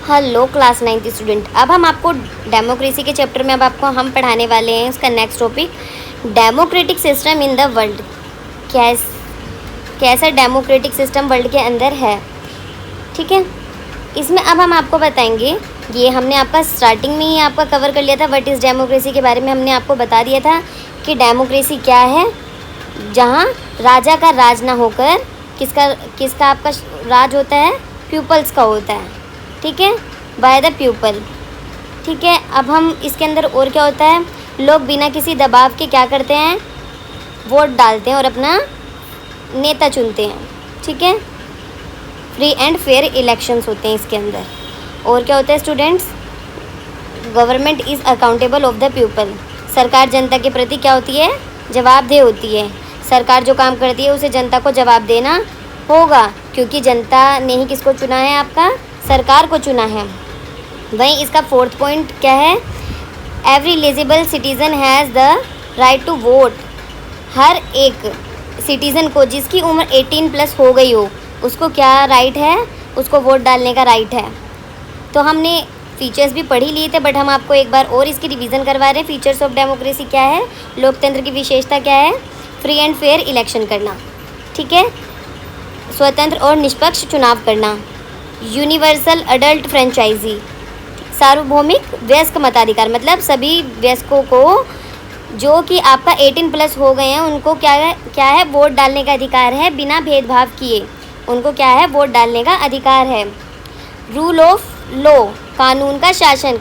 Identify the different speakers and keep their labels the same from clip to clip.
Speaker 1: Hello class 9th student. अब हम आपको डेमोक्रेसी के चैप्टर में अब आपको हम पढ़ाने वाले हैं उसका next topic democratic system in the world. कैसा डेमोक्रेटिक सिस्टम वर्ल्ड के अंदर है, ठीक है। इसमें अब हम आपको बताएंगे, ये हमने आपका स्टार्टिंग में ही आपका कवर कर लिया था। व्हाट इज़ डेमोक्रेसी के बारे में हमने आपको बता दिया था कि डेमोक्रेसी क्या है, जहाँ राजा का राज ना होकर किसका आपका राज होता है, पीपल्स का होता है, ठीक है, बाय द पीपल, ठीक है। अब हम इसके अंदर और क्या होता है, लोग बिना किसी दबाव के क्या करते हैं, वोट डालते हैं और अपना नेता चुनते हैं, ठीक है। फ्री एंड फेयर इलेक्शंस होते हैं इसके अंदर। और क्या होता है students, government is accountable of the people. सरकार जनता के प्रति क्या होती है, जवाबदेह होती है। सरकार जो काम करती है उसे जनता को जवाब देना होगा, क्योंकि जनता ने ही किसको चुना है, आपका सरकार को चुना है। वहीं इसका फोर्थ पॉइंट क्या है, every eligible citizen has the right to vote. हर एक सिटीज़न को जिसकी उम्र 18+ हो गई हो उसको क्या राइट है, उसको वोट डालने का राइट है। तो हमने फीचर्स भी पढ़ ही लिए थे, बट हम आपको एक बार और इसकी रिवीजन करवा रहे हैं। फीचर्स ऑफ डेमोक्रेसी क्या है, लोकतंत्र की विशेषता क्या है, फ्री एंड फेयर इलेक्शन करना, ठीक है, स्वतंत्र और निष्पक्ष चुनाव करना, यूनिवर्सल अडल्ट फ्रेंचाइजी, सार्वभौमिक वयस्क मताधिकार, मतलब सभी वयस्कों को जो कि आपका 18+ हो गए हैं उनको क्या है वोट डालने का अधिकार है, बिना भेदभाव किए उनको क्या है वोट डालने का अधिकार है। रूल ऑफ लॉ, कानून का शासन,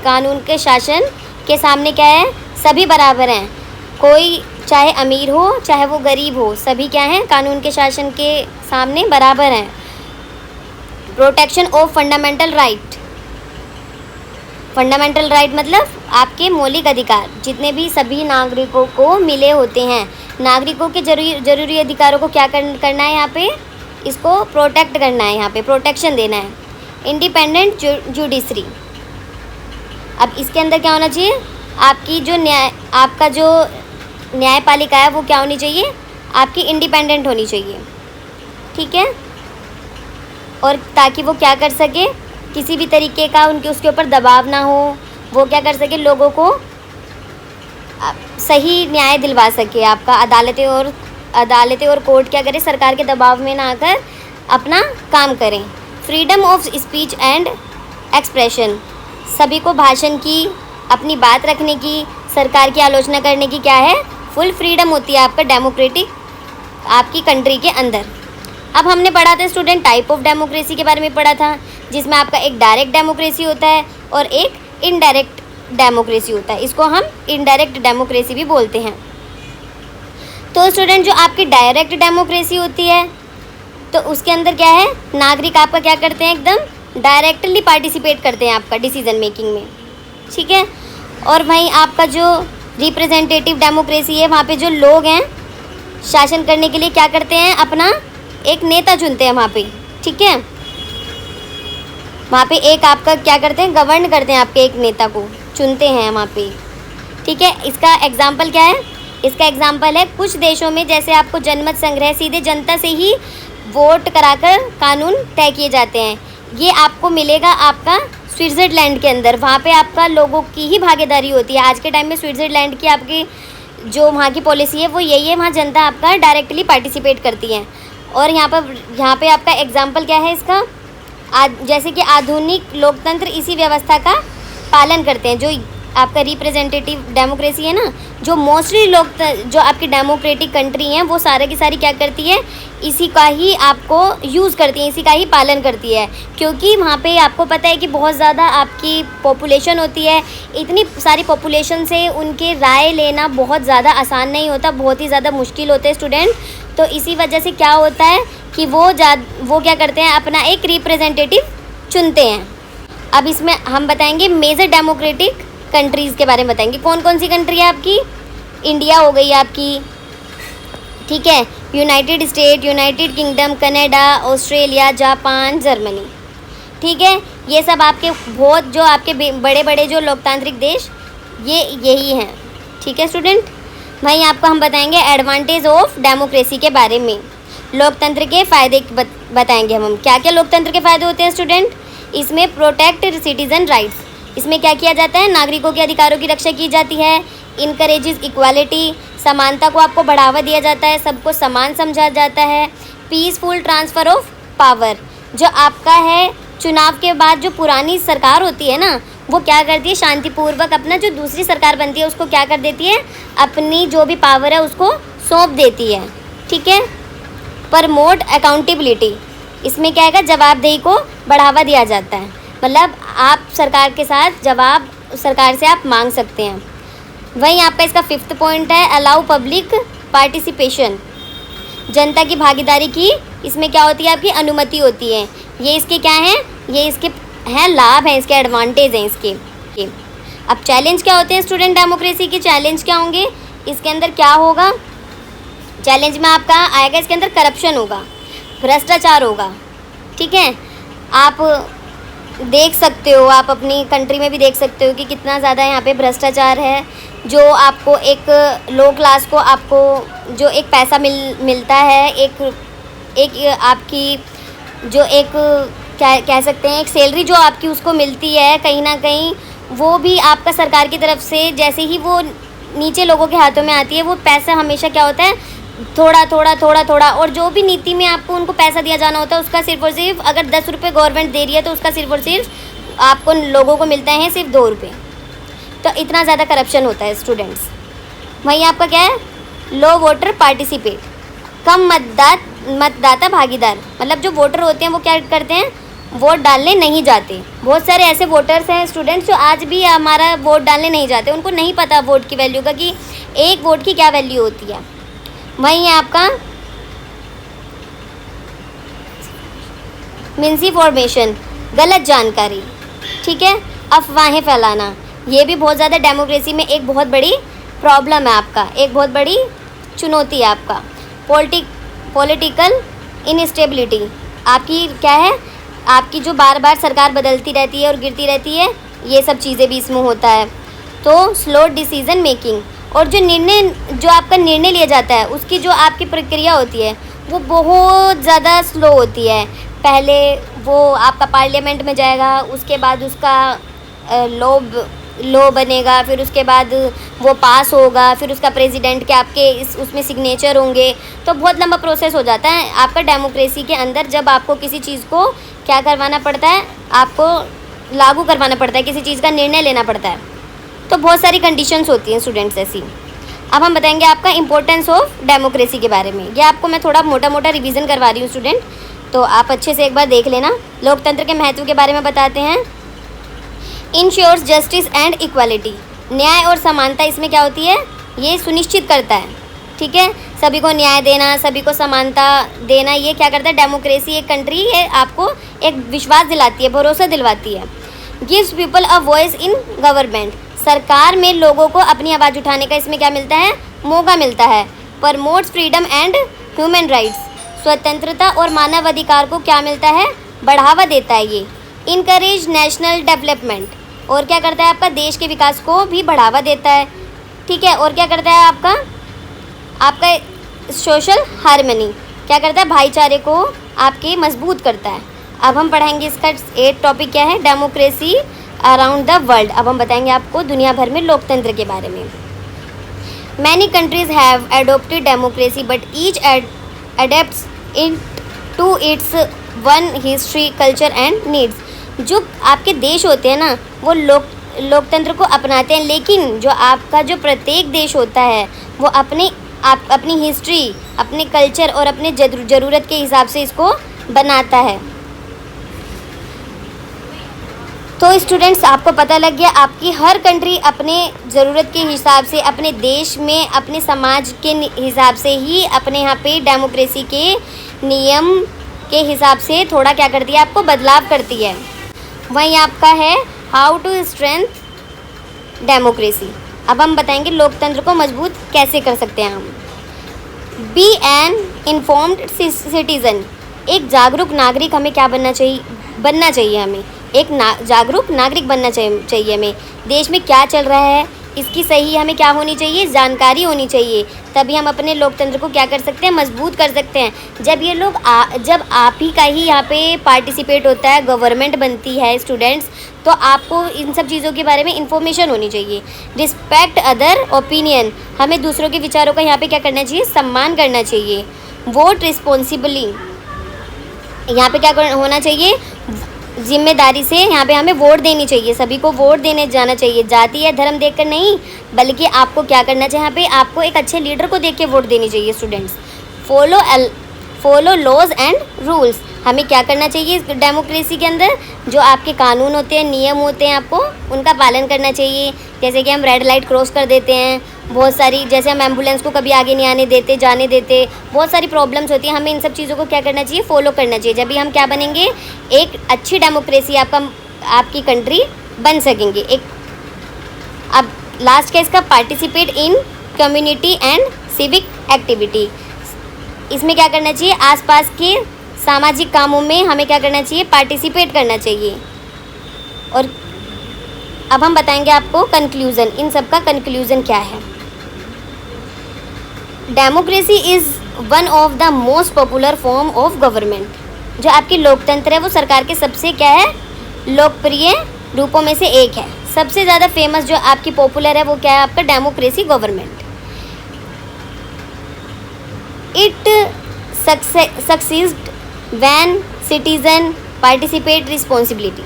Speaker 1: कानून के शासन के सामने क्या है, सभी बराबर हैं। कोई चाहे अमीर हो चाहे वो गरीब हो, सभी क्या हैं, कानून के शासन के सामने बराबर हैं। Protection of fundamental right, fundamental right मतलब आपके मौलिक अधिकार जितने भी सभी नागरिकों को मिले होते हैं। नागरिकों के जरूरी अधिकारों को क्या करना है, यहाँ पे इसको प्रोटेक्ट करना है, यहाँ पे प्रोटेक्शन देना है। इंडिपेंडेंट जुडिशरी, अब इसके अंदर क्या होना चाहिए, आपकी जो आपका जो न्यायपालिका है वो क्या होनी चाहिए, आपकी इंडिपेंडेंट होनी चाहिए, ठीक है। और ताकि वो क्या कर सके, किसी भी तरीके का उसके ऊपर दबाव ना हो, वो क्या कर सके, लोगों को सही न्याय दिलवा सके। आपका अदालतें और कोर्ट क्या करें, सरकार के दबाव में ना आकर अपना काम करें। Freedom of speech and expression, सभी को भाषण की, अपनी बात रखने की, सरकार की आलोचना करने की क्या है, फुल फ्रीडम होती है आपका डेमोक्रेटिक आपकी कंट्री के अंदर। अब हमने पढ़ा था स्टूडेंट टाइप ऑफ डेमोक्रेसी के बारे में पढ़ा था, जिसमें आपका एक डायरेक्ट डेमोक्रेसी होता है और एक इनडायरेक्ट डेमोक्रेसी होता है। इसको हम इनडायरेक्ट डेमोक्रेसी भी बोलते हैं। तो स्टूडेंट जो आपकी डायरेक्ट डेमोक्रेसी होती है तो उसके अंदर क्या है, नागरिक आपका क्या करते हैं, एकदम डायरेक्टली पार्टिसिपेट करते हैं आपका डिसीजन मेकिंग में, ठीक है। और वहीं आपका जो रिप्रेजेंटेटिव डेमोक्रेसी है, वहाँ पे जो लोग हैं शासन करने के लिए क्या करते हैं, अपना एक नेता चुनते हैं वहाँ पे, ठीक है। वहाँ पे एक आपका क्या करते हैं, गवर्न करते हैं, आपके एक नेता को चुनते हैं वहाँ पे, ठीक है। इसका एग्जाम्पल क्या है, इसका एग्जाम्पल है कुछ देशों में जैसे आपको जनमत संग्रह, सीधे जनता से ही वोट कराकर कानून तय किए जाते हैं। ये आपको मिलेगा आपका स्विट्ज़रलैंड के अंदर, वहाँ पे आपका लोगों की ही भागीदारी होती है। आज के टाइम में स्विट्ज़रलैंड की आपकी जो वहाँ की पॉलिसी है वो यही है, वहाँ जनता आपका डायरेक्टली पार्टिसिपेट करती है। और यहाँ पे आपका एग्जाम्पल क्या है इसका, जैसे कि आधुनिक लोकतंत्र इसी व्यवस्था का पालन करते हैं। जो आपका रिप्रेजेंटेटिव डेमोक्रेसी है ना, जो मोस्टली जो आपकी डेमोक्रेटिक कंट्री हैं वो सारे की सारी क्या करती है, इसी का ही आपको यूज़ करती है, इसी का ही पालन करती है। क्योंकि वहाँ पे आपको पता है कि बहुत ज़्यादा आपकी पॉपुलेशन होती है, इतनी सारी पॉपुलेशन से उनके राय लेना बहुत ज़्यादा आसान नहीं होता, बहुत ही ज़्यादा मुश्किल होता है स्टूडेंट। तो इसी वजह से क्या होता है कि वो क्या करते हैं, अपना एक रिप्रेजेंटेटिव चुनते हैं। अब इसमें हम बताएंगे मेजर डेमोक्रेटिक कंट्रीज़ के बारे में बताएंगे। कौन कौन सी कंट्री है आपकी, इंडिया हो गई आपकी, ठीक है, United state, United kingdom, Canada, Australia, Japan, Germany, ठीक है। ये सब आपके बहुत जो आपके बड़े बड़े जो लोकतांत्रिक देश यही हैं, ठीक है स्टूडेंट। वहीं आपको हम बताएंगे एडवांटेज ऑफ डेमोक्रेसी के बारे में, लोकतंत्र के फ़ायदे बताएंगे हम क्या क्या लोकतंत्र के फ़ायदे होते हैं स्टूडेंट। इसमें प्रोटेक्ट सिटीजन राइट्स, इसमें क्या किया जाता है, नागरिकों के अधिकारों की रक्षा की जाती है। इनकरेजेस इक्वालिटी, समानता को आपको बढ़ावा दिया जाता है, सबको समान समझा जाता है। पीसफुल ट्रांसफ़र ऑफ पावर, जो आपका है चुनाव के बाद जो पुरानी सरकार होती है ना, वो क्या करती है, शांतिपूर्वक अपना जो दूसरी सरकार बनती है उसको क्या कर देती है, अपनी जो भी पावर है उसको सौंप देती है। ठीक है। प्रमोट अकाउंटेबिलिटी, इसमें क्या है, जवाबदेही को बढ़ावा दिया जाता है, मतलब आप सरकार के साथ जवाब सरकार से आप मांग सकते हैं। वहीं आपका इसका 5th पॉइंट है अलाउ पब्लिक पार्टिसिपेशन, जनता की भागीदारी की इसमें क्या होती है, आपकी अनुमति होती है। ये इसके क्या हैं, ये इसके हैं लाभ हैं, इसके एडवांटेज हैं इसके। अब चैलेंज क्या होते हैं स्टूडेंट, डेमोक्रेसी के चैलेंज क्या होंगे, इसके अंदर क्या होगा, चैलेंज में आपका आएगा, इसके अंदर करप्शन होगा, भ्रष्टाचार होगा। ठीक है। आप देख सकते हो, आप अपनी कंट्री में भी देख सकते हो कि कितना ज़्यादा यहाँ पे भ्रष्टाचार है। जो आपको एक लो क्लास को आपको जो एक पैसा मिलता है, एक आपकी जो एक क्या कह सकते हैं, एक सैलरी जो आपकी उसको मिलती है, कहीं ना कहीं वो भी आपका सरकार की तरफ से जैसे ही वो नीचे लोगों के हाथों में आती है, वो पैसा हमेशा क्या होता है, थोड़ा थोड़ा थोड़ा थोड़ा, और जो भी नीति में आपको उनको पैसा दिया जाना होता है उसका सिर्फ और सिर्फ, अगर 10 रुपये गवर्नमेंट दे रही है तो उसका सिर्फ और सिर्फ आपको लोगों को मिलता है सिर्फ 2 रुपये। तो इतना ज़्यादा करप्शन होता है स्टूडेंट्स। वहीं आपका क्या है, लो वोटर पार्टिसिपेट, कम मतदाता भागीदार, मतलब जो वोटर होते हैं वो क्या करते हैं, वोट डालने नहीं जाते। बहुत सारे ऐसे वोटर्स हैं स्टूडेंट्स जो आज भी हमारा वोट डालने नहीं जाते, उनको नहीं पता वोट की वैल्यू का, कि एक वोट की क्या वैल्यू होती है। वहीं आपका मिसइंफॉर्मेशन, गलत जानकारी, ठीक है, अफवाहें फैलाना, ये भी बहुत ज़्यादा डेमोक्रेसी में एक बहुत बड़ी प्रॉब्लम है आपका, एक बहुत बड़ी चुनौती है आपका। पॉलिटिकल इनस्टेबिलिटी, आपकी क्या है, आपकी जो बार बार सरकार बदलती रहती है और गिरती रहती है, ये सब चीज़ें भी इसमें होता है। तो स्लो डिसीजन मेकिंग, और जो आपका निर्णय लिया जाता है उसकी जो आपकी प्रक्रिया होती है वो बहुत ज़्यादा स्लो होती है। पहले वो आपका पार्लियामेंट में जाएगा, उसके बाद उसका लॉ बनेगा, फिर उसके बाद वो पास होगा, फिर उसका प्रेसिडेंट के आपके उसमें सिग्नेचर होंगे, तो बहुत लंबा प्रोसेस हो जाता है आपका डेमोक्रेसी के अंदर। जब आपको किसी चीज़ को क्या करवाना पड़ता है, आपको लागू करवाना पड़ता है, किसी चीज़ का निर्णय लेना पड़ता है, तो बहुत सारी कंडीशंस होती हैं स्टूडेंट्स ऐसी। अब हम बताएंगे आपका इम्पोर्टेंस ऑफ डेमोक्रेसी के बारे में। ये आपको मैं थोड़ा मोटा मोटा रिवीजन करवा रही हूँ स्टूडेंट, तो आप अच्छे से एक बार देख लेना। लोकतंत्र के महत्व के बारे में बताते हैं। इंश्योर्स जस्टिस एंड इक्वालिटी, न्याय और समानता इसमें क्या होती है, ये सुनिश्चित करता है। ठीक है, सभी को न्याय देना, सभी को समानता देना, ये क्या करता है, डेमोक्रेसी एक कंट्री है आपको एक विश्वास दिलाती है, भरोसा दिलवाती है। Gives people a voice in government, सरकार में लोगों को अपनी आवाज़ उठाने का इसमें क्या मिलता है, मौका मिलता है। Promotes freedom and human rights, स्वतंत्रता और मानव अधिकार को क्या मिलता है, बढ़ावा देता है ये। इनकरेज नेशनल डेवलपमेंट, और क्या करता है, आपका देश के विकास को भी बढ़ावा देता है। ठीक है, और क्या करता है, आपका सोशल हार्मनी, क्या करता है, भाईचारे को आपके मजबूत करता है। अब हम पढ़ेंगे इसका 8 टॉपिक क्या है, डेमोक्रेसी अराउंड द वर्ल्ड। अब हम बताएंगे आपको दुनिया भर में लोकतंत्र के बारे में। Many countries have adopted democracy but each adapts it to its own history, culture and needs. जो आपके देश होते हैं ना, वो लोकतंत्र को अपनाते हैं, लेकिन जो आपका जो प्रत्येक देश होता है वो अपनी हिस्ट्री, अपने कल्चर और अपने ज़रूरत के हिसाब से इसको बनाता है। तो स्टूडेंट्स, आपको पता लग गया, आपकी हर कंट्री अपने ज़रूरत के हिसाब से, अपने देश में, अपने समाज के हिसाब से ही अपने यहाँ पे डेमोक्रेसी के नियम के हिसाब से थोड़ा क्या करती है, आपको बदलाव करती है। वहीं आपका है हाउ टू स्ट्रेंथ डेमोक्रेसी। अब हम बताएंगे लोकतंत्र को मजबूत कैसे कर सकते हैं हम। बी एन इन्फॉर्म्ड सिटीज़न, एक जागरूक नागरिक हमें क्या बनना चाहिए हमें एक जागरूक नागरिक बनना चाहिए हमें। देश में क्या चल रहा है इसकी सही हमें क्या होनी चाहिए, जानकारी होनी चाहिए। तभी हम अपने लोकतंत्र को क्या कर सकते हैं, मजबूत कर सकते हैं। जब ये लोग जब आप ही का ही यहाँ पे पार्टिसिपेट होता है, गवर्नमेंट बनती है स्टूडेंट्स, तो आपको इन सब चीज़ों के बारे में इंफॉर्मेशन होनी चाहिए। रिस्पेक्ट अदर ओपिनियन, हमें दूसरों के विचारों का यहाँ पे क्या करना चाहिए, सम्मान करना चाहिए। वोट रिस्पॉन्सिबली, यहाँ पे क्या होना चाहिए, जिम्मेदारी से यहाँ पे हमें वोट देनी चाहिए। सभी को वोट देने जाना चाहिए, जाति या धर्म देखकर नहीं, बल्कि आपको क्या करना चाहिए, यहाँ पे आपको एक अच्छे लीडर को देख के वोट देनी चाहिए students. Follow laws and rules, हमें क्या करना चाहिए इस डेमोक्रेसी के अंदर, जो आपके कानून होते हैं, नियम होते हैं, आपको उनका पालन करना चाहिए। जैसे कि हम रेड लाइट क्रॉस कर देते हैं, बहुत सारी, जैसे हम एम्बुलेंस को कभी आगे नहीं आने देते, जाने देते, बहुत सारी प्रॉब्लम्स होती हैं। हमें इन सब चीज़ों को क्या करना चाहिए, फॉलो करना चाहिए। जब भी हम क्या बनेंगे, एक अच्छी डेमोक्रेसी आपकी कंट्री बन सकेंगे। एक अब लास्ट का इसका participate in community and civic activity, इसमें क्या करना चाहिए, आसपास के सामाजिक कामों में हमें क्या करना चाहिए, पार्टिसिपेट करना चाहिए। और अब हम बताएंगे आपको कंक्लूज़न, इन सब का कंक्लूज़न क्या है। Democracy is one of the most popular form of government, जो आपकी लोकतंत्र है वो सरकार के सबसे क्या है, लोकप्रिय रूपों में से एक है। सबसे ज़्यादा फेमस जो आपकी पॉपुलर है वो क्या है, आपका democracy government. It succeed when citizen participate responsibility,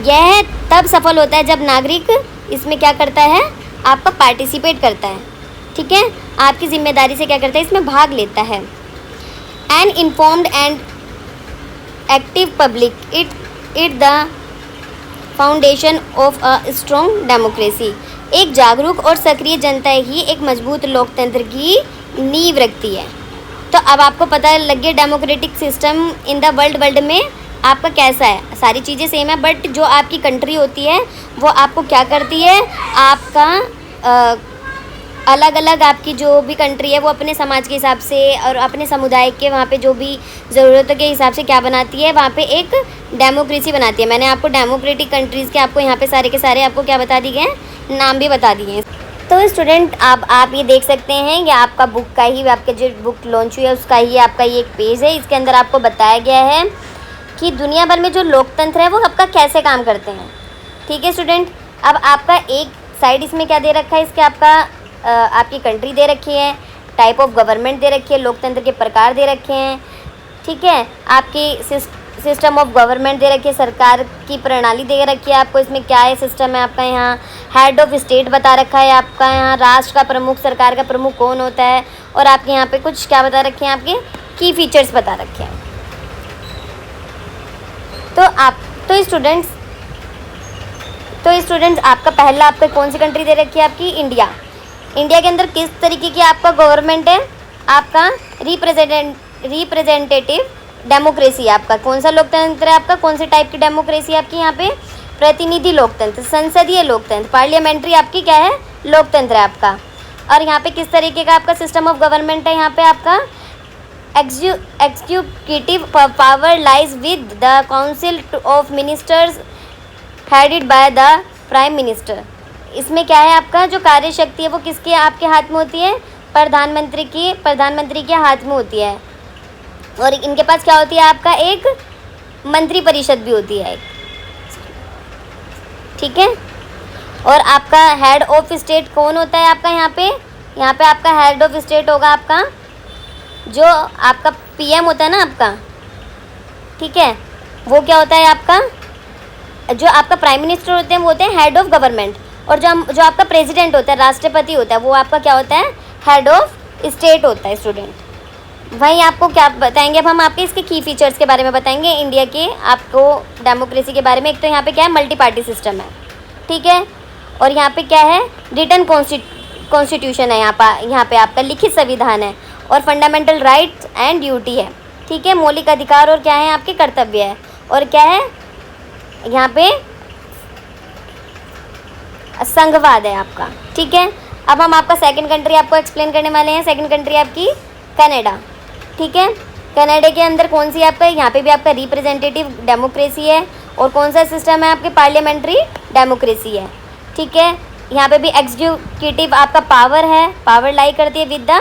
Speaker 1: यह तब सफल होता है जब नागरिक इसमें क्या करता है, आपका पार्टिसिपेट करता है, ठीक है, आपकी जिम्मेदारी से क्या करता है, इसमें भाग लेता है। N informed and active public, it the foundation of a strong democracy, एक जागरूक और सक्रिय जनता ही एक मजबूत लोकतंत्र की नींव रखती है। तो अब आपको पता लग गया democratic system in the world में आपका कैसा है। सारी चीज़ें सेम है, बट जो आपकी कंट्री होती है वो आपको क्या करती है, आपका अलग अलग आपकी जो भी कंट्री है वो अपने समाज के हिसाब से और अपने समुदाय के वहाँ पे जो भी ज़रूरतों के हिसाब से क्या बनाती है, वहाँ पे एक डेमोक्रेसी बनाती है। मैंने आपको डेमोक्रेटिक कंट्रीज़ के आपको यहाँ पे सारे के सारे आपको क्या बता दिए हैं, नाम भी बता दिए हैं। तो स्टूडेंट आप ये देख सकते हैं, ये आपका बुक का ही, आपके जो बुक लॉन्च हुई है उसका ही आपका ये एक पेज है। इसके अंदर आपको बताया गया है कि दुनिया भर में जो लोकतंत्र है वो आपका कैसे काम करते हैं। ठीक है स्टूडेंट, अब आपका एक साइड इसमें क्या दे रखा है, इसके आपकी कंट्री दे रखी है, टाइप ऑफ गवर्नमेंट दे रखी है, लोकतंत्र के प्रकार दे रखे हैं, ठीक है, आपकी सिस्टम ऑफ गवर्नमेंट दे रखी है, सरकार की प्रणाली दे रखी है आपको, इसमें क्या है सिस्टम है आपका, यहाँ हेड ऑफ स्टेट बता रखा है आपका, यहाँ राष्ट्र का प्रमुख, सरकार का प्रमुख कौन होता है, और आपके यहाँ पे कुछ क्या बता रखे हैं, आपके की फीचर्स बता रखे हैं। तो स्टूडेंट्स आपका पहला आपका कौन सी कंट्री दे रखी है, आपकी इंडिया। इंडिया के अंदर किस तरीके की आपका गवर्नमेंट है, आपका रिप्रेजेंटेटिव डेमोक्रेसी, आपका कौन सा लोकतंत्र है, आपका कौन से टाइप की डेमोक्रेसी आपकी यहाँ पे, प्रतिनिधि लोकतंत्र, संसदीय लोकतंत्र, पार्लियामेंट्री आपकी क्या है, लोकतंत्र है आपका। और यहाँ पे किस तरीके का आपका सिस्टम ऑफ गवर्नमेंट है, यहाँ पे आपका executive power lies with the council of ministers headed by the prime minister। इसमें क्या है, आपका जो कार्य शक्ति है वो किसके आपके हाथ में होती है, प्रधानमंत्री के हाथ में होती है। और इनके पास क्या होती है, आपका एक मंत्री परिषद भी होती है, ठीक है। और आपका हेड ऑफ स्टेट कौन होता है आपका, यहाँ पे आपका हेड ऑफ स्टेट होगा आपका जो आपका पीएम होता है ना आपका, ठीक है, वो क्या होता है आपका, जो आपका प्राइम मिनिस्टर होते हैं वो होते हैं हेड ऑफ गवर्नमेंट। और जो आपका प्रेसिडेंट होता है, राष्ट्रपति होता है, वो आपका क्या होता है, हेड ऑफ स्टेट होता है स्टूडेंट। वहीं आपको क्या बताएंगे, अब हम आपके इसके की फीचर्स के बारे में बताएंगे इंडिया के आपको डेमोक्रेसी के बारे में। एक तो यहाँ पे क्या है, मल्टी पार्टी सिस्टम है, ठीक है, और यहाँ पे क्या है, रिटन कॉन्स्टिट्यूशन है, यहाँ पे आपका लिखित संविधान है, और फंडामेंटल राइट्स एंड ड्यूटी है, ठीक है, मौलिक अधिकार और क्या है आपके कर्तव्य है, और क्या है यहाँ पे संघवाद है आपका, ठीक है। अब हम आपका सेकंड कंट्री आपको एक्सप्लेन करने वाले हैं। सेकंड कंट्री आपकी कनाडा, ठीक है। कनाडा के अंदर कौन सी आपका, यहाँ पे भी आपका रिप्रेजेंटेटिव डेमोक्रेसी है, और कौन सा सिस्टम है आपके, पार्लियामेंट्री डेमोक्रेसी है, ठीक है। यहाँ पे भी एग्जीक्यूटिव आपका पावर है, पावर लाई करती है विद द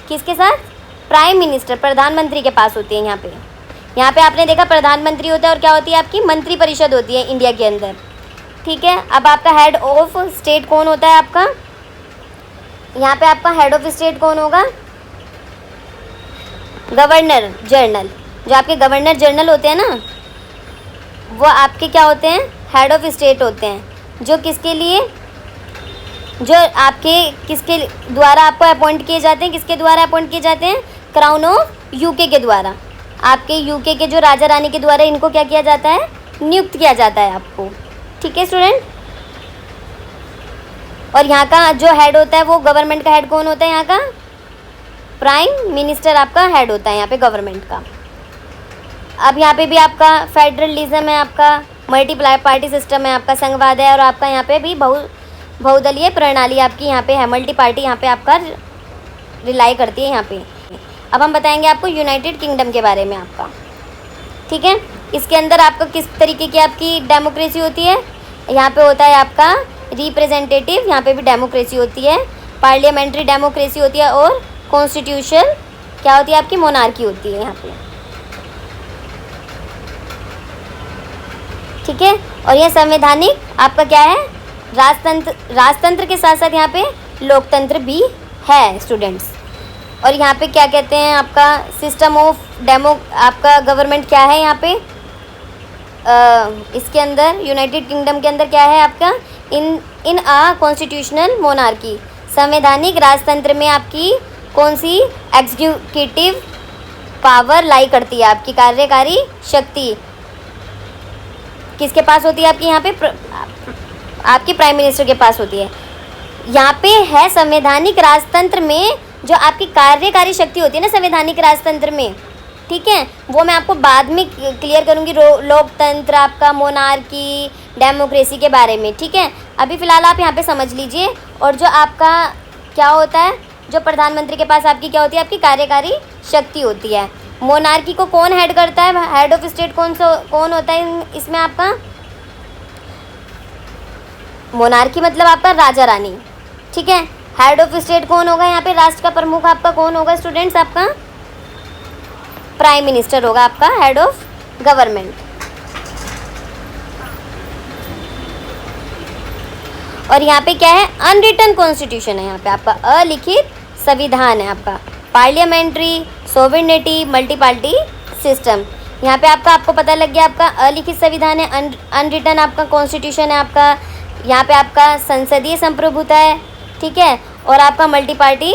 Speaker 1: किसके साथ, प्राइम मिनिस्टर, प्रधानमंत्री के पास होती है। यहाँ पे आपने देखा प्रधानमंत्री होता है और क्या होती है आपकी मंत्री परिषद होती है इंडिया के अंदर, ठीक है। अब आपका हेड ऑफ स्टेट कौन होता है आपका, यहाँ पे आपका हेड ऑफ स्टेट कौन होगा, गवर्नर जनरल। जो आपके गवर्नर जनरल होते हैं ना, वो आपके क्या होते हैं, हेड ऑफ स्टेट होते हैं, जो किसके लिए, जो आपके किसके द्वारा आपको अपॉइंट किए जाते हैं, किसके द्वारा अपॉइंट किए जाते हैं, क्राउन ऑफ यूके के द्वारा, आपके यूके के जो राजा रानी के द्वारा इनको क्या किया जाता है, नियुक्त किया जाता है आपको, ठीक है स्टूडेंट। और यहाँ का जो हेड होता है वो गवर्नमेंट का हेड कौन होता है, यहाँ का प्राइम मिनिस्टर आपका हेड होता है यहाँ पे गवर्नमेंट का। अब यहाँ पे भी आपका फेडरलिज्म है, आपका मल्टी पार्टी सिस्टम है, आपका संघवाद है, और आपका यहाँ पे भी बहुदलीय प्रणाली आपकी यहाँ पे है, मल्टी पार्टी यहाँ पे आपका रिलाई करती है यहाँ पे। अब हम बताएंगे आपको यूनाइटेड किंगडम के बारे में आपका, ठीक है। इसके अंदर आपका किस तरीके की आपकी डेमोक्रेसी होती है, यहाँ पे होता है आपका रिप्रेजेंटेटिव, यहाँ पे भी डेमोक्रेसी होती है, पार्लियामेंट्री डेमोक्रेसी होती है, और कॉन्स्टिट्यूशन क्या होती है आपकी, मोनार्की होती है यहाँ पे, ठीक है। और यह संवैधानिक आपका क्या है, राजतंत्र के साथ साथ यहाँ पे लोकतंत्र भी है स्टूडेंट्स। और यहाँ पे क्या कहते हैं आपका सिस्टम ऑफ आपका गवर्नमेंट क्या है यहाँ पे, इसके अंदर यूनाइटेड किंगडम के अंदर क्या है आपका, इन अ कॉन्स्टिट्यूशनल मोनार्की, संवैधानिक राजतंत्र में आपकी कौन सी एग्जीक्यूटिव पावर लाई करती है, आपकी कार्यकारी शक्ति किसके पास होती है आपकी, यहाँ पे आपकी प्राइम मिनिस्टर के पास होती है। यहाँ पे है संवैधानिक राजतंत्र में जो आपकी कार्यकारी शक्ति होती है ना संवैधानिक राजतंत्र में, ठीक है, वो मैं आपको बाद में क्लियर करूँगी, लोकतंत्र आपका मोनार्की डेमोक्रेसी के बारे में, ठीक है। अभी फ़िलहाल आप यहाँ पे समझ लीजिए। और जो आपका क्या होता है, जो प्रधानमंत्री के पास आपकी क्या होती है, आपकी कार्यकारी शक्ति होती है। मोनार्की को कौन हेड करता है, हेड ऑफ स्टेट कौन होता है इसमें आपका, मोनार्की मतलब आपका राजा रानी, ठीक है। हेड ऑफ स्टेट कौन होगा यहाँ पे, राष्ट्र का प्रमुख आपका कौन होगा स्टूडेंट्स, आपका प्राइम मिनिस्टर होगा आपका हेड ऑफ गवर्नमेंट। और यहाँ पे क्या है, अनरिटन कॉन्स्टिट्यूशन है, यहाँ पे आपका अलिखित संविधान है, आपका parliamentary sovereignty multi party system. यहाँ पे आपको पता लग गया, आपका अलिखित संविधान है, अनरिटन आपका कॉन्स्टिट्यूशन है आपका, यहाँ पे आपका संसदीय संप्रभुता है, ठीक है, और आपका मल्टी पार्टी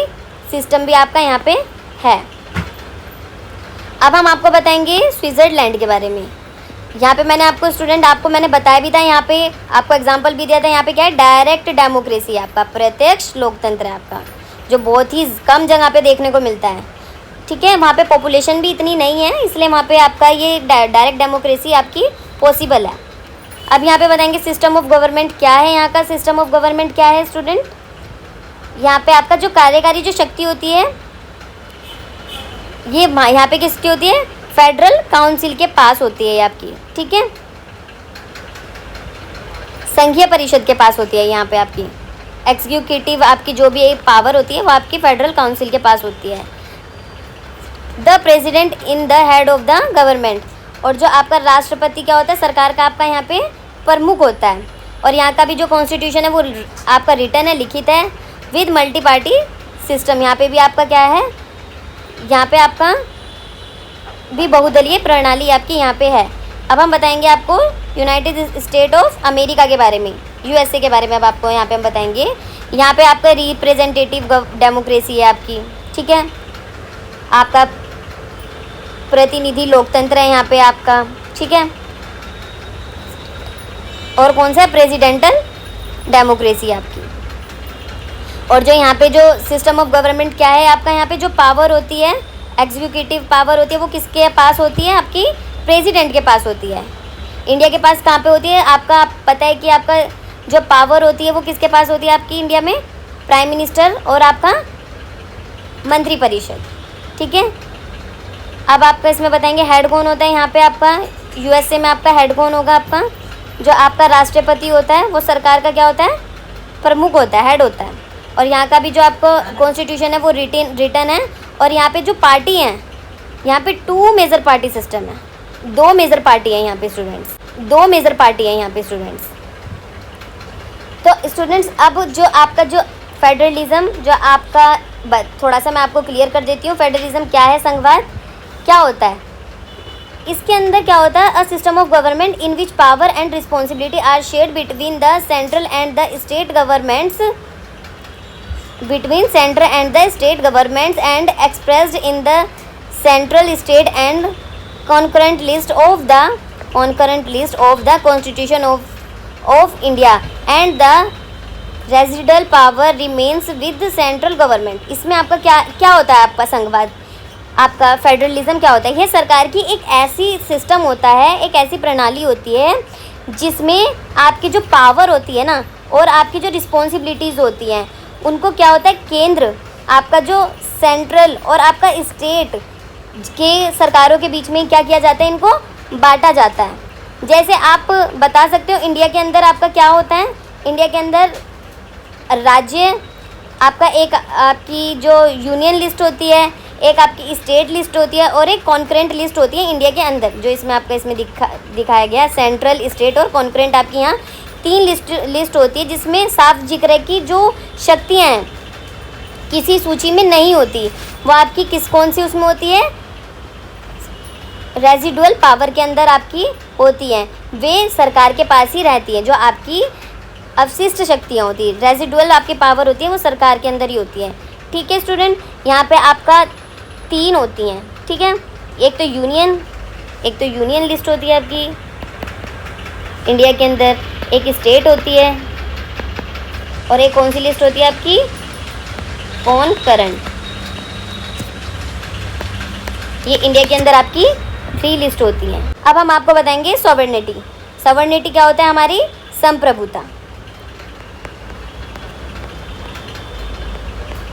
Speaker 1: सिस्टम भी आपका यहाँ पे है। अब हम आपको बताएंगे स्विट्ज़रलैंड के बारे में। यहाँ पे मैंने आपको स्टूडेंट आपको मैंने बताया भी था, यहाँ पे आपको एग्जांपल भी दिया था। यहाँ पे क्या है, डायरेक्ट डेमोक्रेसी आपका, प्रत्यक्ष लोकतंत्र है आपका, जो बहुत ही कम जगह पे देखने को मिलता है, ठीक है। वहाँ पे पॉपुलेशन भी इतनी नहीं है, इसलिए वहाँ पे आपका ये डायरेक्ट डेमोक्रेसी आपकी पॉसिबल है। अब यहाँ पे बताएंगे सिस्टम ऑफ गवर्नमेंट क्या है, यहाँ का सिस्टम ऑफ गवर्नमेंट क्या है स्टूडेंट। यहाँ पे आपका जो कार्यकारी जो शक्ति होती है, ये यहाँ पे किसकी होती है, फेडरल काउंसिल के पास होती है आपकी, ठीक है, संघीय परिषद के पास होती है। यहाँ पे आपकी एग्जीक्यूटिव आपकी जो भी पावर होती है वो आपकी फेडरल काउंसिल के पास होती है। The president in the head of the government, और जो आपका राष्ट्रपति क्या होता है, सरकार का आपका यहाँ पे प्रमुख होता है। और यहाँ का भी जो कॉन्स्टिट्यूशन है वो आपका रिटन है, लिखित है, विद मल्टी पार्टी सिस्टम। यहाँ पे भी आपका क्या है, यहाँ पे आपका भी बहुदलीय प्रणाली आपकी यहाँ पे है। अब हम बताएंगे आपको यूनाइटेड स्टेट ऑफ अमेरिका के बारे में, यूएसए के बारे में। अब आपको यहाँ पे हम बताएंगे, यहाँ पे आपका रिप्रेजेंटेटिव डेमोक्रेसी है आपकी, ठीक है, आपका प्रतिनिधि लोकतंत्र है यहाँ पे आपका, ठीक है। और कौन सा है, प्रेसिडेंटल डेमोक्रेसी आपकी। और जो यहाँ पे जो सिस्टम ऑफ गवर्नमेंट क्या है आपका, यहाँ पे जो पावर होती है, एग्जीक्यूटिव पावर होती है, वो किसके पास होती है, आपकी प्रेसिडेंट के पास होती है। इंडिया के पास कहाँ पे होती है, आपका पता है कि आपका जो पावर होती है वो किसके पास होती है आपकी इंडिया में, प्राइम मिनिस्टर और आपका मंत्री परिषद, ठीक है। अब आपका इसमें बताएंगे हेड कौन होता है यहाँ पे आपका, यूएसए में आपका हेड कौन होगा, आपका जो आपका राष्ट्रपति होता है वो सरकार का क्या होता है, प्रमुख होता है, हेड होता है। और यहाँ का भी जो आपको कॉन्स्टिट्यूशन है वो रिटन है। और यहाँ पे जो पार्टी हैं, यहाँ पे 2 मेजर पार्टी सिस्टम है, 2 मेजर पार्टी है यहाँ पे स्टूडेंट्स, 2 मेजर पार्टी है यहाँ पे स्टूडेंट्स। तो स्टूडेंट्स अब जो आपका जो फेडरलिज्म जो आपका थोड़ा सा मैं आपको क्लियर कर देती हूँ। फेडरलिज्म क्या है, संघवाद क्या होता है। इसके अंदर क्या होता है, a system of government in which power and responsibility are shared between the central and the state governments and expressed in the central state and concurrent list of the Constitution of India, and the residual power remains with the central government। इसमें आपका क्या होता है, आपका संघवाद, आपका federalism क्या होता है। यह सरकार की एक ऐसी सिस्टम होता है, एक ऐसी प्रणाली होती है जिसमें आपकी जो पावर होती है ना और आपकी जो रिस्पॉन्सिबिलिटीज़ होती हैं उनको क्या होता है, केंद्र आपका जो सेंट्रल और आपका स्टेट के सरकारों के बीच में क्या किया जाता है, इनको बांटा जाता है। जैसे आप बता सकते हो इंडिया के अंदर आपका क्या होता है, इंडिया के अंदर राज्य आपका एक आपकी जो यूनियन लिस्ट होती है, एक आपकी स्टेट लिस्ट होती है और एक कॉन्करेंट लिस्ट होती है इंडिया के अंदर, जो इसमें आपका इसमें दिखाया गया सेंट्रल, स्टेट और कॉन्करेंट। आपकी यहाँ 3 लिस्ट होती है जिसमें साफ जिक्र है कि जो शक्तियाँ हैं किसी सूची में नहीं होती, वो आपकी कौन सी उसमें होती है, रेजिडुअल पावर के अंदर आपकी होती हैं, वे सरकार के पास ही रहती हैं। जो आपकी अवशिष्ट शक्तियाँ होती है, रेजिडुअल आपकी पावर होती है, वो सरकार के अंदर ही होती है। ठीक है स्टूडेंट, यहाँ पे आपका 3 होती हैं। ठीक है, एक तो यूनियन लिस्ट होती है आपकी इंडिया के अंदर, एक स्टेट होती है और एक कौन सी लिस्ट होती है आपकी, कॉनकरेंट। ये इंडिया के अंदर आपकी 3 लिस्ट होती हैं। अब हम आपको बताएंगे सॉवरेनिटी। सॉवरेनिटी क्या होता है, हमारी संप्रभुता।